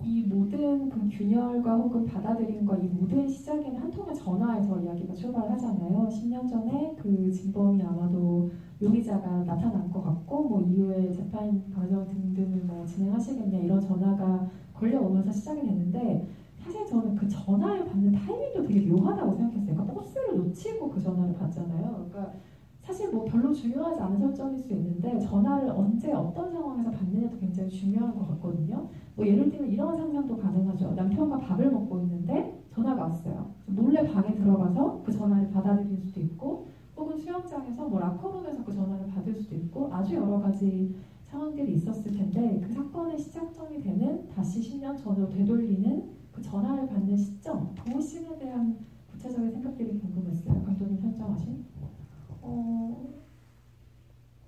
이 모든 그 균열과 혹은 받아들임과 이 모든 시작에는 한 통의 전화에서 이야기가 출발하잖아요. 10년 전에 그 진범이 아마도 용의자가 나타난 것 같고, 뭐 이후에 재판 과정 등등을 뭐 진행하시겠냐 이런 전화가 걸려오면서 시작이 됐는데, 사실 저는 그 전화를 받는 타이밍도 되게 묘하다고 생각했어요. 그러니까 버스를 놓치고 그 전화를 받잖아요. 그러니까 사실 뭐 별로 중요하지 않은 설정일 수 있는데 전화를 언제 어떤 상황에서 받느냐도 굉장히 중요한 것 같거든요. 뭐 예를 들면 이런 상상도 가능하죠. 남편과 밥을 먹고 있는데 전화가 왔어요. 몰래 방에 들어가서 그 전화를 받아들일 수도 있고, 혹은 수영장에서 뭐 라커룸에서 그 전화를 받을 수도 있고, 아주 여러 가지 상황들이 있었을 텐데, 그 사건의 시작점이 되는 다시 10년 전으로 되돌리는 그 전화를 받는 시점, 그 씬에 대한 구체적인 생각들이 궁금했어요. 감독님 설정하신?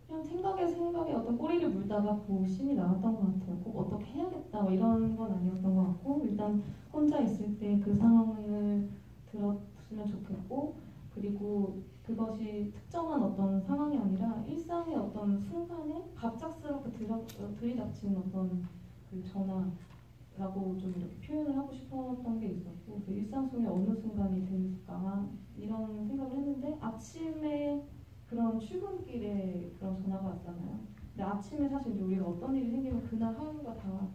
그냥 생각에 어떤 꼬리를 물다가 그 씬이 나왔던 것 같아요. 꼭 어떻게 해야겠다 뭐 이런 건 아니었던 것 같고, 일단 혼자 있을 때 그 상황을 들었으면 좋겠고, 그리고 그것이 특정한 어떤 상황이 아니라 일상의 어떤 순간에 갑작스럽게 들이닥치는 어떤 그 전화라고 좀 이렇게 표현을 하고 싶었던 게 있었고, 그 일상 속의 어느 순간이 될까 이런 생각을 했는데, 아침에 그런 출근길에 그런 전화가 왔잖아요. 근데 아침에 사실 이제 우리가 어떤 일이 생기면 그날 하루가 다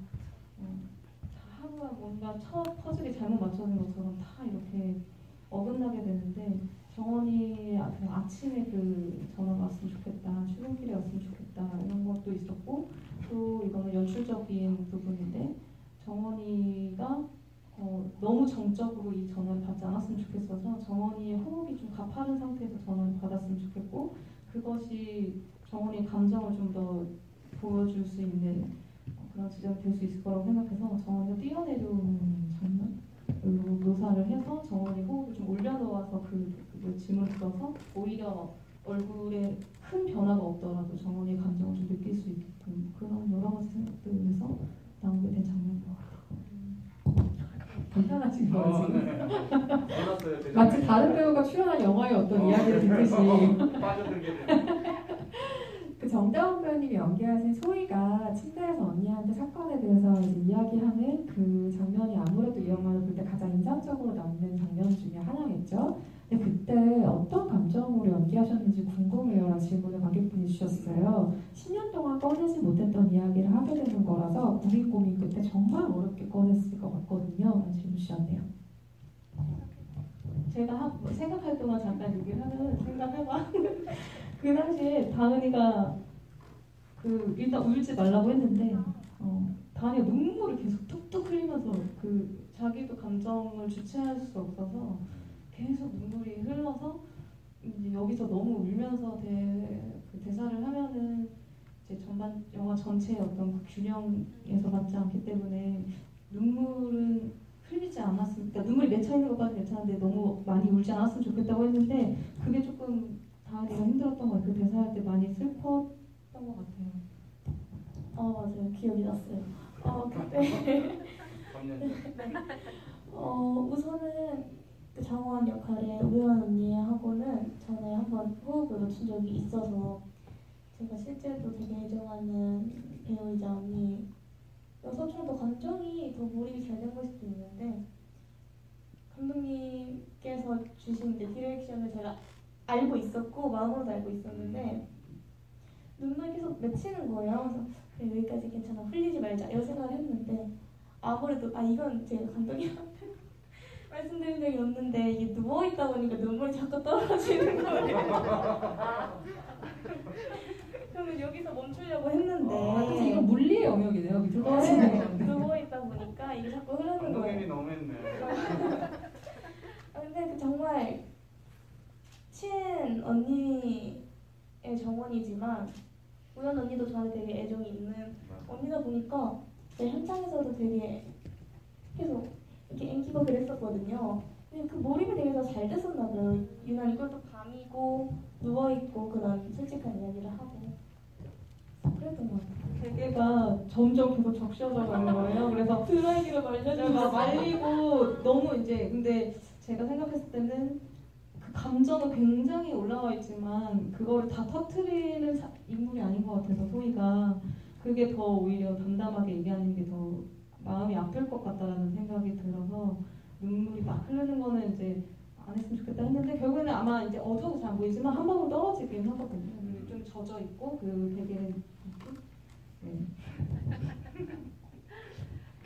하루가 뭔가 첫 퍼즐이 잘못 맞춰진 것처럼 다 이렇게 어긋나게 되는데, 정원이 아침에 그 전화가 왔으면 좋겠다, 출근길에 왔으면 좋겠다 이런 것도 있었고, 또 이거는 연출적인 부분인데 정원이가 너무 정적으로 이 전화를 받지 않았으면 좋겠어서 정원이의 호흡이 좀 가파른 상태에서 전화를 받았으면 좋겠고, 그 그것이 정원의 감정을 좀 더 보여줄 수 있는 그런 지점이 될 수 있을 거라고 생각해서 정원이가 뛰어내려오는 장면으로 묘사를 해서 정원이 호흡을 좀 올려놓아서 그 짐을 들어서 오히려 얼굴에 큰 변화가 없더라도 정원의 감정을 좀 느낄 수 있게끔 그런 여러 가지 생각들을 해서 나오게 된 장면인 것 같아요. 괜찮아진 거예요 지금? 몰랐어요. 대장님. 마치 다른 배우가 출연한 영화의 어떤 이야기를 듣듯이 빠져들게 되네. 그 정다운 배우님이 연기하신 소희가 침대에서 언니한테 사건에 대해서 이제 이야기하는 그 장면이 아무래도 이 영화를 볼 때 가장 인상적으로 남는 장면 중에 하나겠죠. 근데 그때 어떤 감정으로 연기하셨는지 궁금해요 라는 질문을 관객분이 주셨어요. 10년 동안 꺼내지 못했던 이야기를 하게 되는 거라서 고민 끝에 정말 어렵게 꺼냈을 것 같거든요 라는 질문 주셨네요. 제가 생각할 동안 잠깐 얘기를 하면 생각해봐. 그 당시에 다은이가 일단 울지 말라고 했는데 다은이가 눈물을 계속 뚝뚝 흘리면서 자기도 감정을 주체할 수 없어서 계속 눈물이 흘러서 이제 여기서 너무 울면서 대사를 하면은 이제 전반 영화 전체의 어떤 그 균형에서 맞지 않기 때문에 눈물은 흘리지 않았으면, 그러니까 눈물이 맺혀 있는 것까지 괜찮은데 너무 많이 울지 않았으면 좋겠다고 했는데 그게 조금 다은이가 힘들었던 것 같아요. 그 대사할 때 많이 슬펐던 것 같아요. 맞아요. 기억이 났어요. 그때 우선은 그 정원 역할의 우연 언니하고는 전에 한번 호흡을 맞춘 적이 있어서 제가 실제로 되게 애정하는 배우이자 언니여서 좀 더 감정이 더 몰입이 잘 된 걸 수도 있는데 감독님께서 주신 이제 디렉션을 제가 알고 있었고 마음으로도 알고 있었는데 눈물이 계속 맺히는 거예요. 그래서 그래 여기까지 괜찮아 흘리지 말자 이런 생각을 했는데 아무래도 이건 제가 감독님한테 말씀드린 적이 없는데 이게 누워있다 보니까 눈물이 자꾸 떨어지는 거예요. 저는 여기서 멈추려고 했는데 그래서 이건 물리의 영역이네요. 밑으로 떨어지는 건데. 누워있다 보니까 이게 자꾸 흐르는 감독님이 거예요. 너무했네. 근데 정말 친한 언니의 정원이지만 우연 언니도 저한테 되게 애정이 있는 언니다 보니까 제 현장에서도 되게 계속 이렇게 앵기고 그랬었거든요. 근데 그 몰입이 되게 더 잘 됐었나 봐요. 유난히 그것도 밤이고 누워있고 그런 솔직한 이야기를 하고 그랬던 것 같아요. 베개가 점점 계속 적셔져 가는 거예요. 그래서 드라이기를 말려주고 말리고 너무 이제 근데 제가 생각했을 때는 그 감정은 굉장히 올라와 있지만 그거를 다 터트리는 인물이 아닌 것 같아서 소희가 그게 더 오히려 담담하게 얘기하는 게 더 마음이 아플 것 같다라는 생각이 들어서 눈물이 막 흐르는 거는 이제 안 했으면 좋겠다 했는데 결국에는 아마 이제 어두워서 잘 안 보이지만 한 방울 떨어지긴 하거든요. 좀 젖어 있고 그 베개는 네.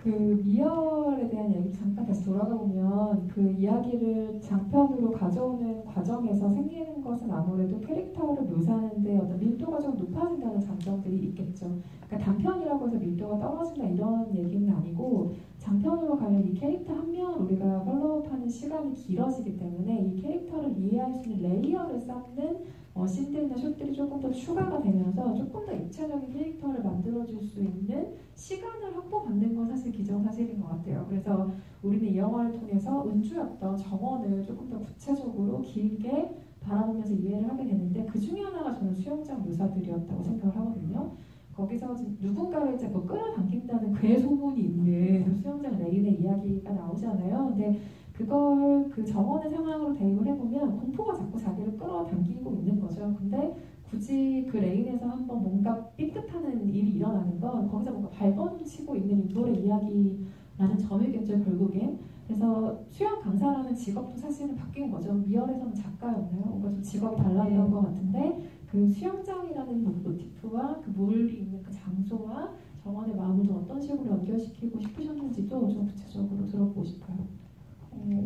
그 미열에 대한 얘기 잠깐 다시 돌아가 보면 그 이야기를 장편으로 가져오는 과정에서 생기는 것은 아무래도 캐릭터를 묘사하는데 어떤 밀도가 좀 높아진다는 장점들이 있겠죠. 그러니까 단편이라고 해서 밀도가 떨어진다 이런 얘기는 아니고 장편으로 가면 이 캐릭터 한 명을 우리가 팔로우하는 시간이 길어지기 때문에 이 캐릭터를 이해할 수 있는 레이어를 쌓는 씬들이나 숏들이 조금 더 추가가 되면서 조금 더 입체적인 캐릭터를 만들어줄 수 있는 시간을 확보받는 건 사실 기정사실인 것 같아요. 그래서 우리는 이 영화를 통해서 은주였던 정원을 조금 더 구체적으로 길게 바라보면서 이해를 하게 되는데 그 중에 하나가 저는 수영장 묘사들이었다고 생각을 하거든요. 거기서 누군가를 이제 끌어당긴다는 괴 소문이 있는 그 수영장 레인의 이야기가 나오잖아요. 근데 그걸 그 정원의 상황으로 대입을 해보면 공포가 자꾸 자기를 끌어당기고 있는 거죠. 근데 굳이 그 레인에서 한번 뭔가 삐끗하는 일이 일어나는 건 거기서 뭔가 발버둥치고 있는 인물의 이야기라는 점이겠죠, 결국엔. 그래서 수영 강사라는 직업도 사실은 바뀐 거죠. 미열에서는 작가였나요? 뭔가 좀 직업이 달라졌던 것 같은데 그 수영장이라는 모티프와 그 물이 있는 그 장소와 정원의 마음을 좀 어떤 식으로 연결시키고 싶으셨는지도 좀 구체적으로 들어보고 싶어요.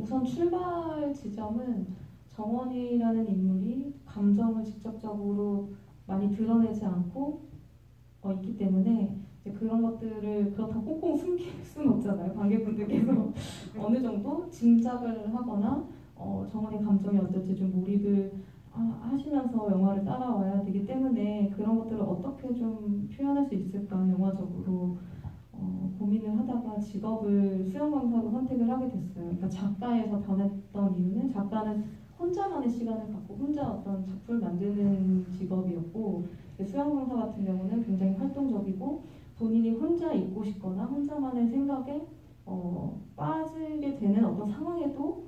우선 출발 지점은 정원이라는 인물이 감정을 직접적으로 많이 드러내지 않고 있기 때문에 이제 그런 것들을 그렇다고 꽁꽁 숨길 수는 없잖아요. 관객분들께서 어느 정도 짐작을 하거나 정원의 감정이 어떨지 좀 몰입을 하시면서 영화를 따라와야 되기 때문에 그런 것들을 어떻게 좀 표현할 수 있을까 영화적으로 고민을 하다가 직업을 수영 강사로 선택을 하게 됐어요. 그러니까 작가에서 변했던 이유는 작가는 혼자만의 시간을 갖고 혼자 어떤 작품을 만드는 직업이었고 수영 강사 같은 경우는 굉장히 활동적이고 본인이 혼자 있고 싶거나 혼자만의 생각에 빠지게 되는 어떤 상황에도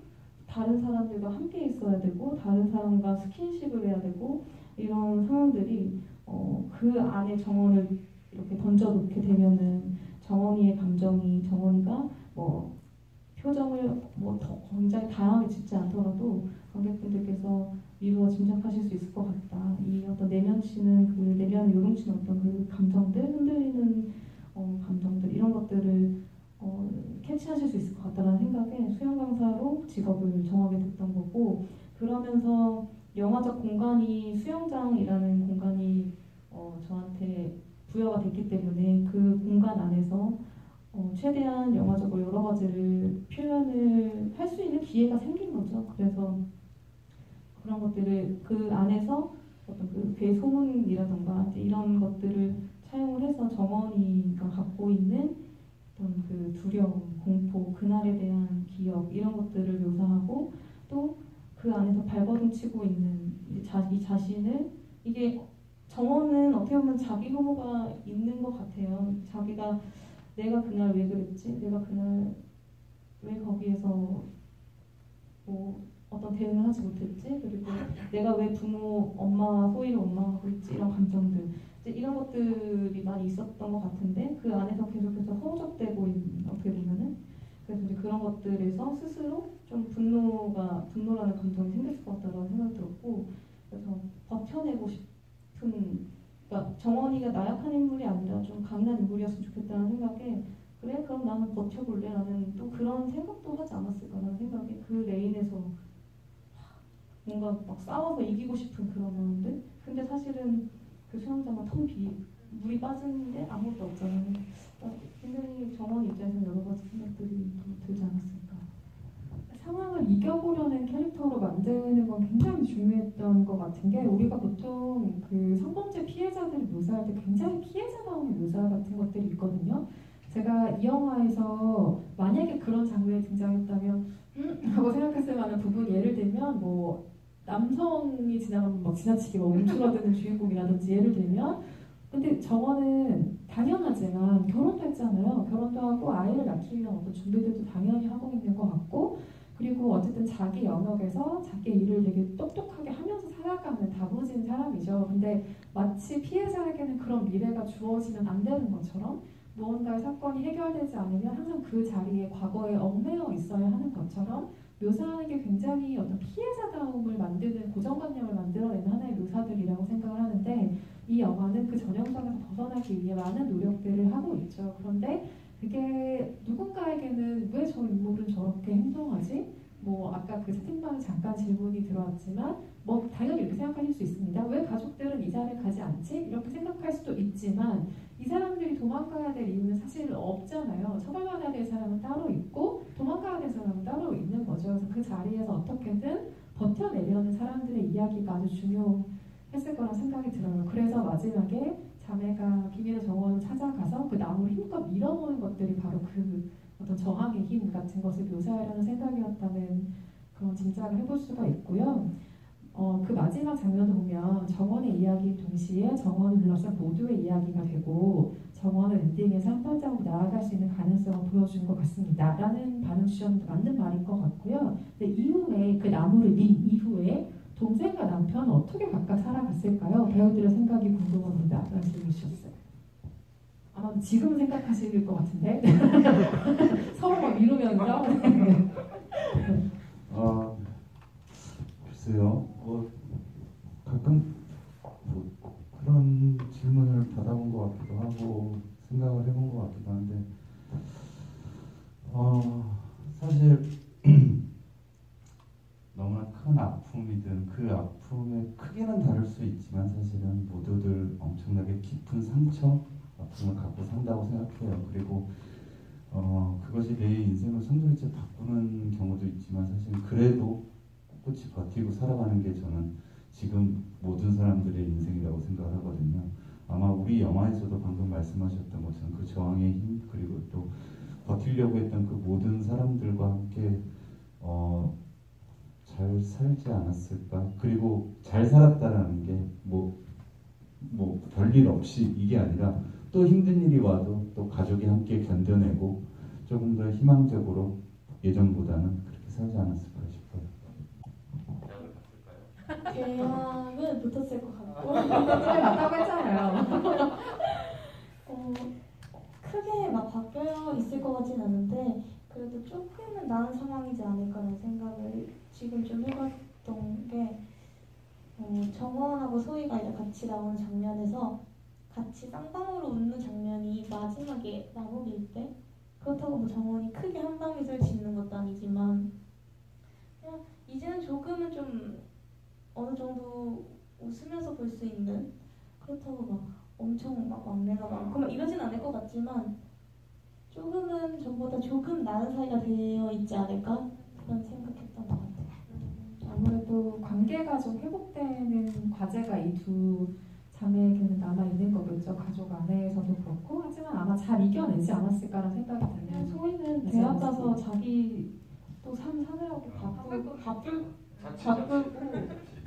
다른 사람들과 함께 있어야 되고 다른 사람과 스킨십을 해야 되고 이런 상황들이 그 안에 정원을 이렇게 던져놓게 되면은 정원이의 감정이 정원이가 뭐 표정을 더 굉장히 다양하게 짓지 않더라도 관객분들께서 미루어 짐작하실 수 있을 것 같다. 이 어떤 내면치는 그 내면에 요동치는 어떤 그 감정들 흔들리는 감정들 이런 것들을 캐치하실 수 있을 것 같다라는 생각에 수영 강사로 직업을 정하게 됐던 거고 그러면서 영화적 공간이 수영장이라는 공간이 저한테 부여가 됐기 때문에 그 공간 안에서 최대한 영화적으로 여러 가지를 표현을 할 수 있는 기회가 생긴 거죠. 그래서 그런 것들을 그 안에서 어떤 그 괴소문이라던가 이런 것들을 차용을 해서 정원이가 갖고 있는 어떤 그 두려움, 공포, 그날에 대한 기억 이런 것들을 묘사하고 또 그 안에서 발버둥 치고 있는 이 자신을 이게 정원은 어떻게 보면 자기 혐오가 있는 것 같아요. 자기가 내가 그날 왜 그랬지? 내가 그날 왜 거기에서 뭐 어떤 대응을 하지 못했지? 그리고 내가 왜 부모, 엄마와 소위를 원망하고 있지? 이런 감정들 이제 이런 것들이 많이 있었던 것 같은데 그 안에서 계속해서 허우적대고 있는 어떻게 보면은 그래서 이제 그런 것들에서 스스로 좀 분노라는 감정이 생겼을 것 같다는 생각이 들었고 그래서 버텨내고 싶은 그러니까 정원이가 나약한 인물이 아니라 좀 강인한 인물이었으면 좋겠다는 생각에 그래 그럼 나는 버텨볼래라는 또 그런 생각도 하지 않았을까라는 생각에 그 레인에서 뭔가 막 싸워서 이기고 싶은 그런 마음들 근데 사실은 그 수영장은 물이 빠지는데 아무것도 없잖아요. 굉장히 정원이 입장에서는 여러 가지 생각들이 들지 않았을까. 상황을 이겨보려는 캐릭터로 만드는 건 굉장히 중요했던 것 같은 게 우리가 보통 그 성범죄 피해자들을 묘사할 때 굉장히 피해자다움의 묘사 같은 것들이 있거든요. 제가 이 영화에서 만약에 그런 장면이 등장했다면 하고 생각했을 만한 부분 예를 들면 뭐 남성이 지나가면 막 지나치게 막 움츠러드는 주인공이라든지 예를 들면 근데 정원은 당연하지만 결혼도 했잖아요. 결혼도 하고 아이를 낳기 위한 어떤 준비들도 당연히 하고 있는 것 같고 그리고 어쨌든 자기 영역에서 자기 일을 되게 똑똑하게 하면서 살아가는 다부진 사람이죠. 근데 마치 피해자에게는 그런 미래가 주어지면 안 되는 것처럼 무언가의 사건이 해결되지 않으면 항상 그 자리에 과거에 얽매여 있어야 하는 것처럼 묘사하는 게 굉장히 어떤 피해자다움을 만드는 고정관념을 만들어내는 하나의 묘사들이라고 생각을 하는데 이 영화는 그 전형성에서 벗어나기 위해 많은 노력들을 하고 있죠. 그런데 그게 누군가에게는 왜 저 인물은 저렇게 행동하지? 뭐 아까 그 채팅방에 잠깐 질문이 들어왔지만 뭐 당연히 이렇게 생각하실 수 있습니다. 왜 가족들은 이 자리에 가지 않지? 이렇게 생각할 수도 있지만 이 사람들이 도망가야 될 이유는 사실 없잖아요. 처벌받아야 될 사람은 따로 있고 도망가야 될 사람은 따로 있는 거죠. 그래서 그 자리에서 어떻게든 버텨내려는 사람들의 이야기가 아주 중요했을 거라 생각이 들어요. 그래서 마지막에 자매가 비밀의 정원을 찾아가서 그 나무를 힘껏 밀어보는 것들이 바로 그 어떤 저항의 힘 같은 것을 묘사하려는 생각이었다는 그런 짐작을 해볼 수가 있고요. 그 마지막 장면을 보면 정원의 이야기 동시에 정원을 둘러싼 모두의 이야기가 되고 정원은 엔딩에서 한 발자국 나아갈 수 있는 가능성을 보여준 것 같습니다. 라는 반응 주셨는데 맞는 말인 것 같고요. 근데 이후에 그 나무를 민 이후에 동생과 남편은 어떻게 각각 살아갔을까요? 배우들의 생각이 궁금합니다. 라는 질문 주셨어요. 아마 지금 생각하실 것 같은데 서로가 미루면서 글쎄요. 가끔 그런 질문을 받아본 것 같기도 하고 생각을 해본 것 같기도 한데 사실 너무나 큰 아픔이든 그 아픔의 크기는 다를 수 있지만 사실은 모두들 엄청나게 깊은 상처, 아픔을 갖고 산다고 생각해요. 그리고 그것이 내 인생을 선두리째 바꾸는 경우도 있지만 사실 그래도 꿋꿋이 버티고 살아가는 게 저는 지금 모든 사람들의 인생이라고 생각을 하거든요. 아마 우리 영화에서도 방금 말씀하셨던 것처럼 그 저항의 힘 그리고 또 버티려고 했던 그 모든 사람들과 함께 잘 살지 않았을까? 그리고 잘 살았다라는 게 뭐 별일 없이 이게 아니라 또 힘든 일이 와도 또 가족이 함께 견뎌내고 조금 더 희망적으로 예전보다는 그렇게 살지 않았을까 싶어요. 대학을 갔을까요? 대학은 붙었을 것 같고 잘 맞다고 했잖아요. 크게 막 바뀌어 있을 것 같진 않은데 그래도 조금은 나은 상황이지 않을까라는 생각을 지금 좀 해봤던 게 정원하고 소희가 이제 같이 나오는 장면에서 같이 쌍방으로 웃는 장면이 마지막에 나무길 때 그렇다고 뭐 정원이 크게 한방미소를 짓는 것도 아니지만 그냥 이제는 조금은 좀 어느 정도 웃으면서 볼 수 있는 그렇다고 막 엄청 막 막내가 많고 막 이러진 않을 것 같지만 조금은 전보다 조금 나은 사이가 되어 있지 않을까 그런 생각했던 것 같아요. 아무래도 관계가 좀 회복되는 과제가 이 두 자매에게는 남아있는 거겠죠. 가족 안에서도 그렇고 하지만 아마 잘 이겨내지 않았을까라는 생각이 그냥 드네요. 소희는 대학 가서 자기 또 삶 사느라고 바쁘고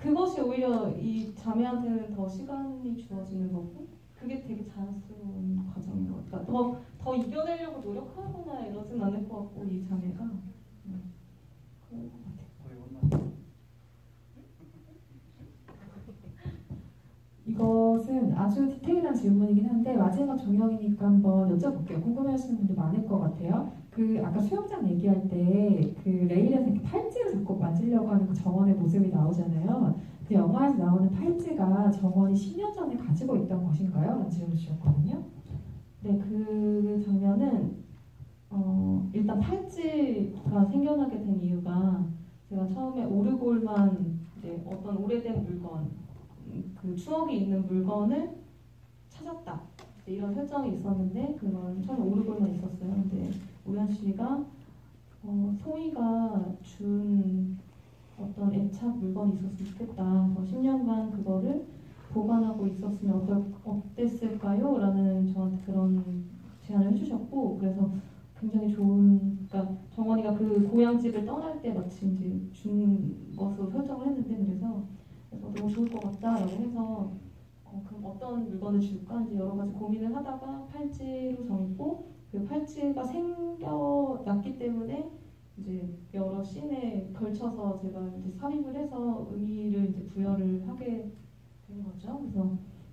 그것이 오히려 이 자매한테는 더 시간이 주어지는 거고 그게 되게 자연스러운 과정인 것 같아요. 그러니까 더 이겨내려고 노력하거나 이러진 않을 것 같고 이 자매가 그런 것 같아요. 이것은 아주 디테일한 질문이긴 한데 마지막 종영이니까 한번 여쭤볼게요. 궁금해하시는 분들 많을 것 같아요. 그 아까 수영장 얘기할 때 그 레일에서 이렇게 팔찌를 자꾸 만지려고 하는 그 정원의 모습이 나오잖아요. 그 영화에서 나오는 팔찌가 정원이 10년 전에 가지고 있던 것인가요? 라는 질문을 주셨거든요. 네, 그 장면은 일단 팔찌가 생겨나게 된 이유가 제가 처음에 오르골만 이제 어떤 오래된 물건, 그 추억이 있는 물건을 찾았다 이런 설정이 있었는데 그건 처음에 오르골만 있었어요. 근데 우현 씨가 소희가 준 어떤 애착 물건이 있었으면 좋겠다. 10년간 그거를 보관하고 있었으면 어땠을까요? 라는 저한테 그런 제안을 해주셨고 그래서 굉장히 좋은 그러니까 정원이가 그 고향집을 떠날 때 마침 이제 준 것으로 설정을 했는데 그래서 너무 좋을 것 같다라고 해서 그럼 어떤 물건을 줄까 이제 여러 가지 고민을 하다가 팔찌로 정했고 그 팔찌가 생겨났기 때문에 이제 여러 씬에 걸쳐서 제가 이제 삽입을 해서 의미를 이제 부여를 하게 된 거죠. 그래서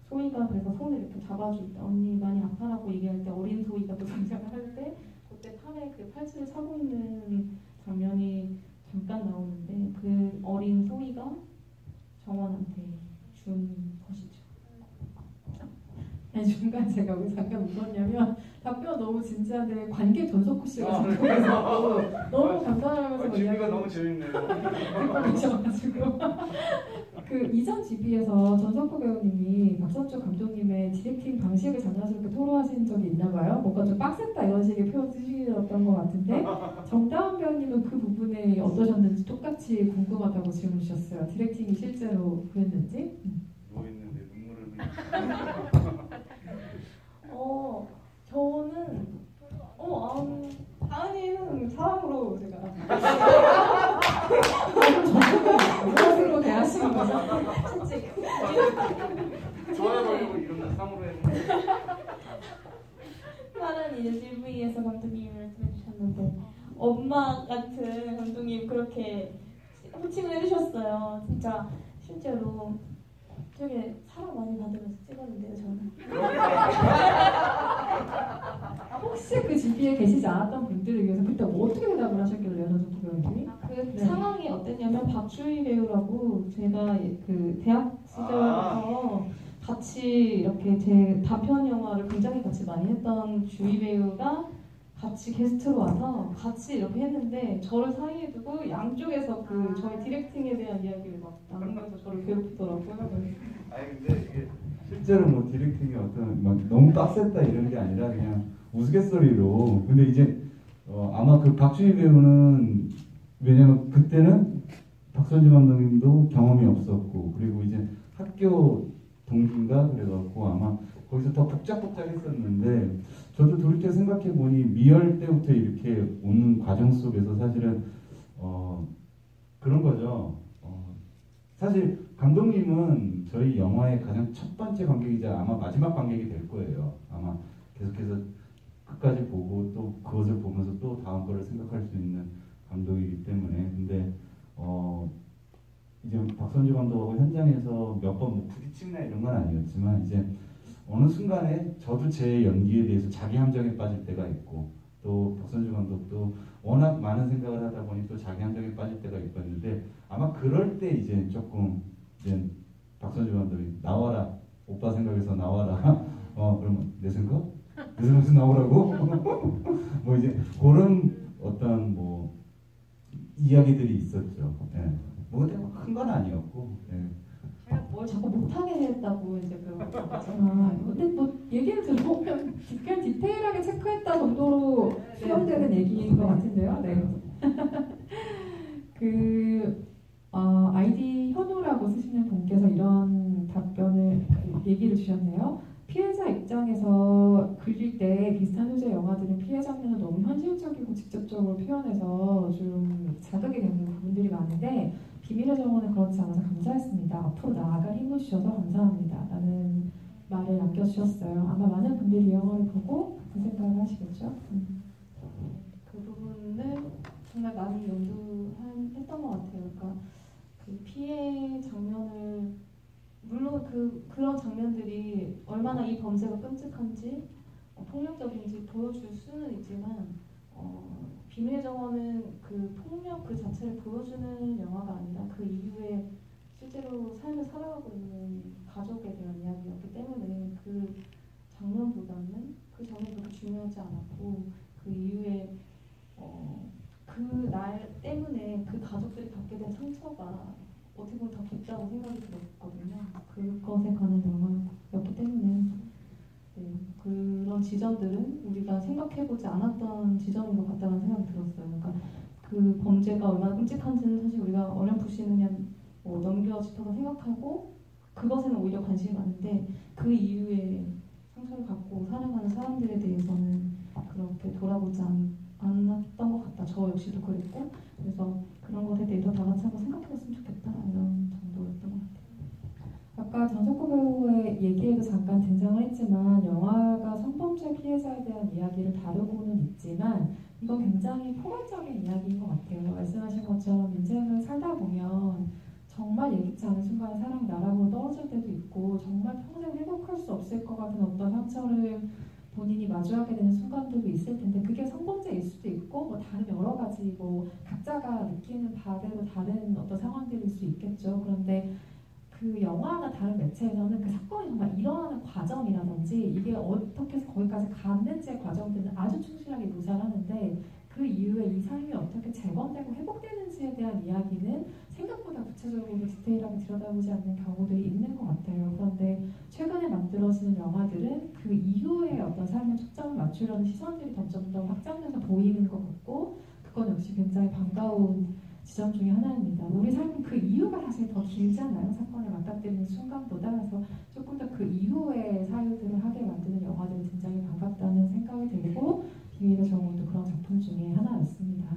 소희가 그래서 손을 이렇게 잡아줄 때 언니 많이 아파라고 얘기할 때 어린 소희가 또 등장을 할 때 그때 팔에 그 팔찌를 차고 있는 장면이 잠깐 나오는데 그 어린 소희가 정원한테 준 것이죠. 아니 중간 제가 왜 잠깐 웃었냐면 답변 너무 진지한데 관계 전석구 씨가 잠깐에서 너무 감탄하면서 준비가 너무 재밌네요. 계셔가지고 그 이전 GB에서 전석구 배우님이 박선주 감독님의 디렉팅 방식을 장난스럽게 토로하신 적이 있나봐요. 뭔가 좀 빡셌다 이런 식의 표현 쓰시던 것 같은데 정다운 배우님은 그 부분에 어떠셨는지 똑같이 궁금하다고 질문 주셨어요. 디렉팅이 실제로 그랬는지. 누워 있는데 눈물을 흘리고. 저는 다은이는 사람으로 제가 무엇으로 대하시는 거죠? 좋아해가지고 이런 상으로 했는데. 다른 이제 GV에서 감독님이 말씀해주셨는데 엄마 같은 감독님 그렇게 호칭을 해주셨어요. 진짜 실제로 되게 사랑 많이 받으면서 찍었는데요, 저는. 혹시 그 GB에 계시지 않았던 분들을 위해서 그때 어떻게 대답을 하셨길래요, 전석구 배우님이? 그 네. 상황이 어땠냐면 박주희 배우라고 제가 그 대학 시절부터 같이 이렇게 제 단편 영화를 굉장히 같이 많이 했던 주희 배우가 같이 게스트로 와서 같이 이렇게 했는데 저를 사이에 두고 양쪽에서 그 저희 디렉팅에 대한 이야기를 막 나누면서 저를 괴롭히더라고요. 아니 근데 이게 실제로 뭐 디렉팅이 어떤 막 너무 빡셌다 이런 게 아니라 그냥 우스갯소리로. 근데 이제 아마 그 박주희 배우는 왜냐면 그때는 박선주 감독님도 경험이 없었고 그리고 이제 학교 동기인가 그래갖고 아마 거기서 더 복작복작했었는데 저도 돌이켜 생각해 보니 미열 때부터 이렇게 오는 과정 속에서 사실은 그런 거죠. 사실 감독님은 저희 영화의 가장 첫 번째 관객이자 아마 마지막 관객이 될 거예요. 아마 계속해서 끝까지 보고 또 그것을 보면서 또 다음 거를 생각할 수 있는 감독이기 때문에 근데 이제 박선주 감독하고 현장에서 몇 번 뭐 부딪힘이나 이런 건 아니었지만 이제 어느 순간에 저도 제 연기에 대해서 자기 함정에 빠질 때가 있고 또 박선주 감독도 워낙 많은 생각을 하다 보니 또 자기 함정에 빠질 때가 있었는데 아마 그럴 때 이제 조금 이제 박선주 감독이 나와라 오빠 생각에서 나와라 그러면 내 생각? 내 생각에서 나오라고? 뭐 이제 그런 어떤 뭐 이야기들이 있었죠. 예. 뭐 큰 건 아니었고. 예. 제가 뭘 자꾸 못하게 했다고 이제 그러잖아. 근데 뭐 얘기를 들어보면 그냥 디테일하게 체크했다 정도로 수렴되는 얘기인 것 같은데요. 네. 아이디 현우라고 쓰시는 분께서 이런 답변을 얘기를 주셨네요. 피해자 입장에서 그릴 때 비슷한 소재 영화들은 피해 장면을 너무 현실적이고 직접적으로 표현해서 좀 자극이 되는 부분들이 많은데 비밀의 정원은 그렇지 않아서 감사했습니다. 앞으로 나아갈 힘을 주셔서 감사합니다. 라는 말을 남겨주셨어요. 아마 많은 분들이 이 영화를 보고 같은 생각을 하시겠죠? 그 부분을 정말 많이 염두했던 것 같아요. 그러니까 그 피해 장면을 물론 그런 장면들이 얼마나 이 범죄가 끔찍한지 폭력적인지 보여줄 수는 있지만 비밀의 정원은 그 폭력 그 자체를 보여주는 영화가 아니라 그 이후에 실제로 삶을 살아가고 있는 가족에 대한 이야기였기 때문에 그 장면보다는 그 장면이 그렇게 중요하지 않았고 그 이후에 그 날 때문에 그 가족들이 받게 된 상처가 어떻게 보면 더 깊다고 생각이 들었거든요. 그것에 관한 영화였기 때문에 네, 그런 지점들은 우리가 생각해보지 않았던 지점인 것 같다는 생각이 들었어요. 그러니까 그 범죄가 얼마나 끔찍한지는 사실 우리가 어렴풋이 그냥 넘겨짚어서 생각하고 그것에는 오히려 관심이 많은데 그 이후에 상처를 갖고 살아가는 사람들에 대해서는 그렇게 돌아보지 않았던 것 같다. 저 역시도 그랬고 그래서 그런 것에 대해서 다 같이 한번 생각해봤으면 좋겠다 이런 정도였던 것 같아요. 아까 전석구 배우의 얘기에도 잠깐 등장을 했지만 영화가 성범죄 피해자에 대한 이야기를 다루고는 있지만 이건 굉장히 포괄적인 이야기인 것 같아요. 말씀하신 것처럼 인생을 살다 보면 정말 예기치 않은 순간에 사랑이 나락으로 떨어질 때도 있고 정말 평생 회복할 수 없을 것 같은 어떤 상처를 본인이 마주하게 되는 순간들도 있을 텐데 그게 성범죄일 수도 있고 뭐 다른 여러 가지 뭐 각자가 느끼는 바대로 다른 어떤 상황들일 수 있겠죠. 그런데 그 영화나 다른 매체에서는 그 사건이 정말 일어나는 과정이라든지 이게 어떻게 해서 거기까지 갔는지의 과정들은 아주 충실하게 묘사를 하는데 그 이후에 이 삶이 어떻게 재건되고 회복되는지에 대한 이야기는 생각보다 구체적으로 디테일하게 들여다보지 않는 경우들이 있는 것 같아요. 그런데 최근에 만들어지는 영화들은 그 이후에 어떤 삶에 초점을 맞추려는 시선들이 점점 더 확장돼서 보이는 것 같고 그건 역시 굉장히 반가운 지점 중에 하나입니다. 우리 삶은 그 이유가 사실 더 길잖아요. 사건에 맞닥뜨리는 순간보다. 그래서 조금 더 그 이후의 사유들을 하게 만드는 영화들이 굉장히 반갑다는 생각이 들고 비밀의 정원도 그런 작품 중에 하나였습니다.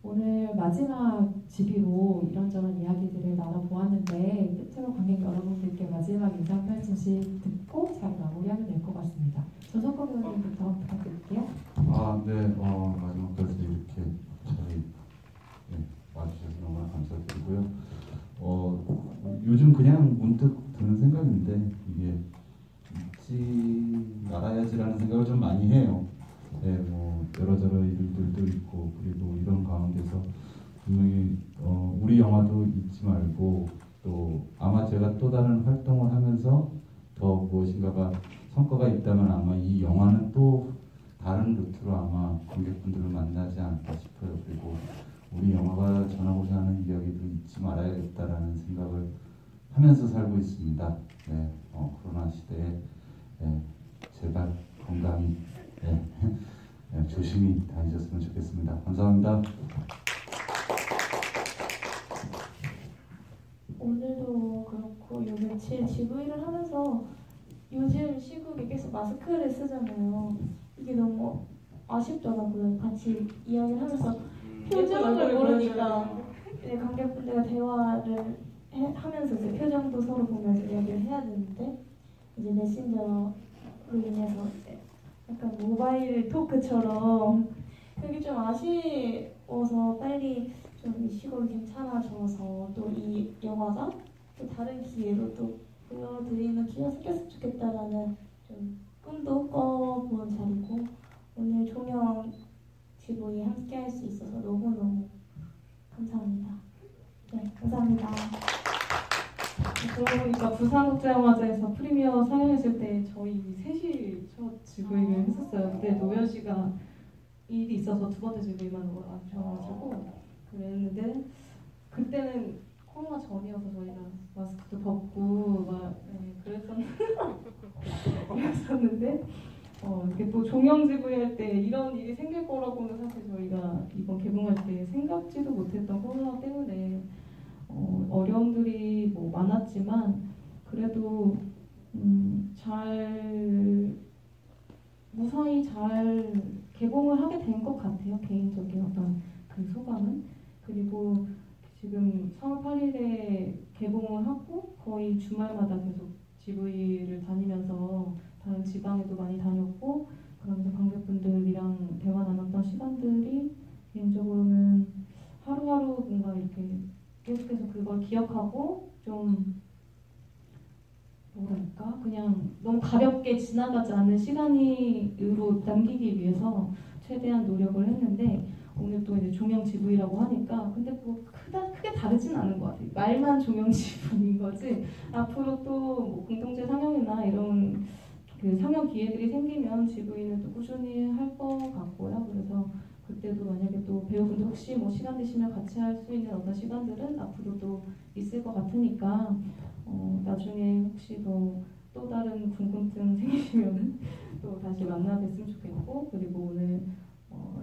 오늘 마지막 집이로 이런저런 이야기들을 나눠보았는데 끝으로 관객 여러분들께 마지막 인사 말씀씩 듣고 잘 마무리하면 될 것 같습니다. 전석구 배우님부터 부탁드릴게요. 네. 마지막까지 이렇게 잘 와주셔서 너무 감사드리고요. 요즘 그냥 문득 드는 생각인데 이게 잊지 말아야지라는 생각을 좀 많이 해요. 네, 뭐 여러저러 일들도 있고 그리고 이런 가운데서 분명히 우리 영화도 잊지 말고 또 아마 제가 또 다른 활동을 하면서 더 무엇인가가 성과가 있다면 아마 이 영화는 또 다른 루트로 아마 관객분들을 만나지 않을까 싶어요. 그리고 우리 영화가 전하고자 하는 이야기도 잊지 말아야겠다라는 생각을 하면서 살고 있습니다. 네, 코로나 시대에 제발 건강히 조심히 다니셨으면 좋겠습니다. 감사합니다. 오늘도 그렇고 요 며칠 GV를 하면서 요즘 시국에 계속 마스크를 쓰잖아요. 이게 너무 아쉽더라고요. 같이 이야기를 하면서 표정을 모르니까 이제 관객분들과 대화를 하면서 이제 표정도 서로 보면서 이야기를 해야 되는데 이제 메신저로 인해서 이제 약간 모바일 토크처럼 그게 좀 아쉬워서 빨리 좀 이 시국이 괜찮아져서 또 이 영화가 또 다른 기회로 또 보여드리는 기회가 생겼으면 좋겠다라는 좀 꿈도 꿔본 자리고 오늘 종영 GV 함께 할 수 있어서 너무너무 감사합니다. 네, 감사합니다. 그러고 보니까 부산국제영화제에서 프리미어 상영했을 때 저희 셋이 첫 GV를 했었어요. 그때 노현 씨가 일이 있어서 두 번째 GV만 와주셔가지고 그랬는데 그때는 코로나 전이어서 저희가 마스크도 벗고 막 그랬었는데 이렇게 또 종영 GV 할 때 이런 일이 생길 거라고는 사실 저희가 이번 개봉할 때 생각지도 못했던 코로나 때문에 어려움들이 뭐 많았지만 그래도 무사히 잘 개봉을 하게 된 것 같아요. 개인적인 어떤 그 소감은. 그리고 지금 4월 8일에 개봉을 하고 거의 주말마다 계속 GV를 다니면서 다른 지방에도 많이 다녔고 그러면서 관객분들이랑 대화 나눴던 시간들이 개인적으로는 하루하루 뭔가 이렇게 계속해서 그걸 기억하고 좀 뭐랄까 그냥 너무 가볍게 지나가지 않는 시간으로 남기기 위해서 최대한 노력을 했는데 오늘 또 이제 종영 GV라고 하니까 근데 뭐 크게 다르진 않은 것 같아요. 말만 종영 GV인 거지 앞으로 또 뭐 공동체 상영이나 이런 그 상영 기회들이 생기면 GV는 또 꾸준히 할 것 같고요. 그래서 그때도 만약에 또 배우분들 혹시 뭐 시간 되시면 같이 할 수 있는 어떤 시간들은 앞으로도 있을 것 같으니까 나중에 혹시 또 다른 궁금증 생기시면 또 다시 만나 뵀으면 좋겠고 그리고 오늘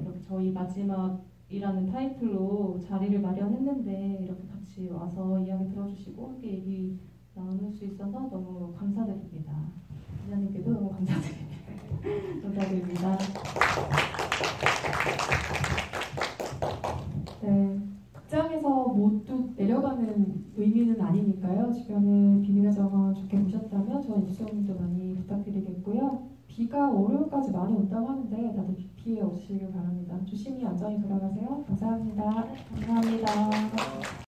이렇게 저희 마지막이라는 타이틀로 자리를 마련했는데 이렇게 같이 와서 이야기 들어주시고 함께 얘기 나눌 수 있어서 너무 감사드립니다. 기자님께도 너무 감사드립니다. 감사드립니다. 네, 극장에서 모두 내려가는 의미는 아니니까요. 주변에 비밀의 정원 좋게 보셨다면 저는 입소문도 많이 부탁드리겠고요. 비가 월요일까지 많이 온다고 하는데 다들 비 피해 없으시길 바랍니다. 조심히 안전히 돌아가세요. 감사합니다. 감사합니다.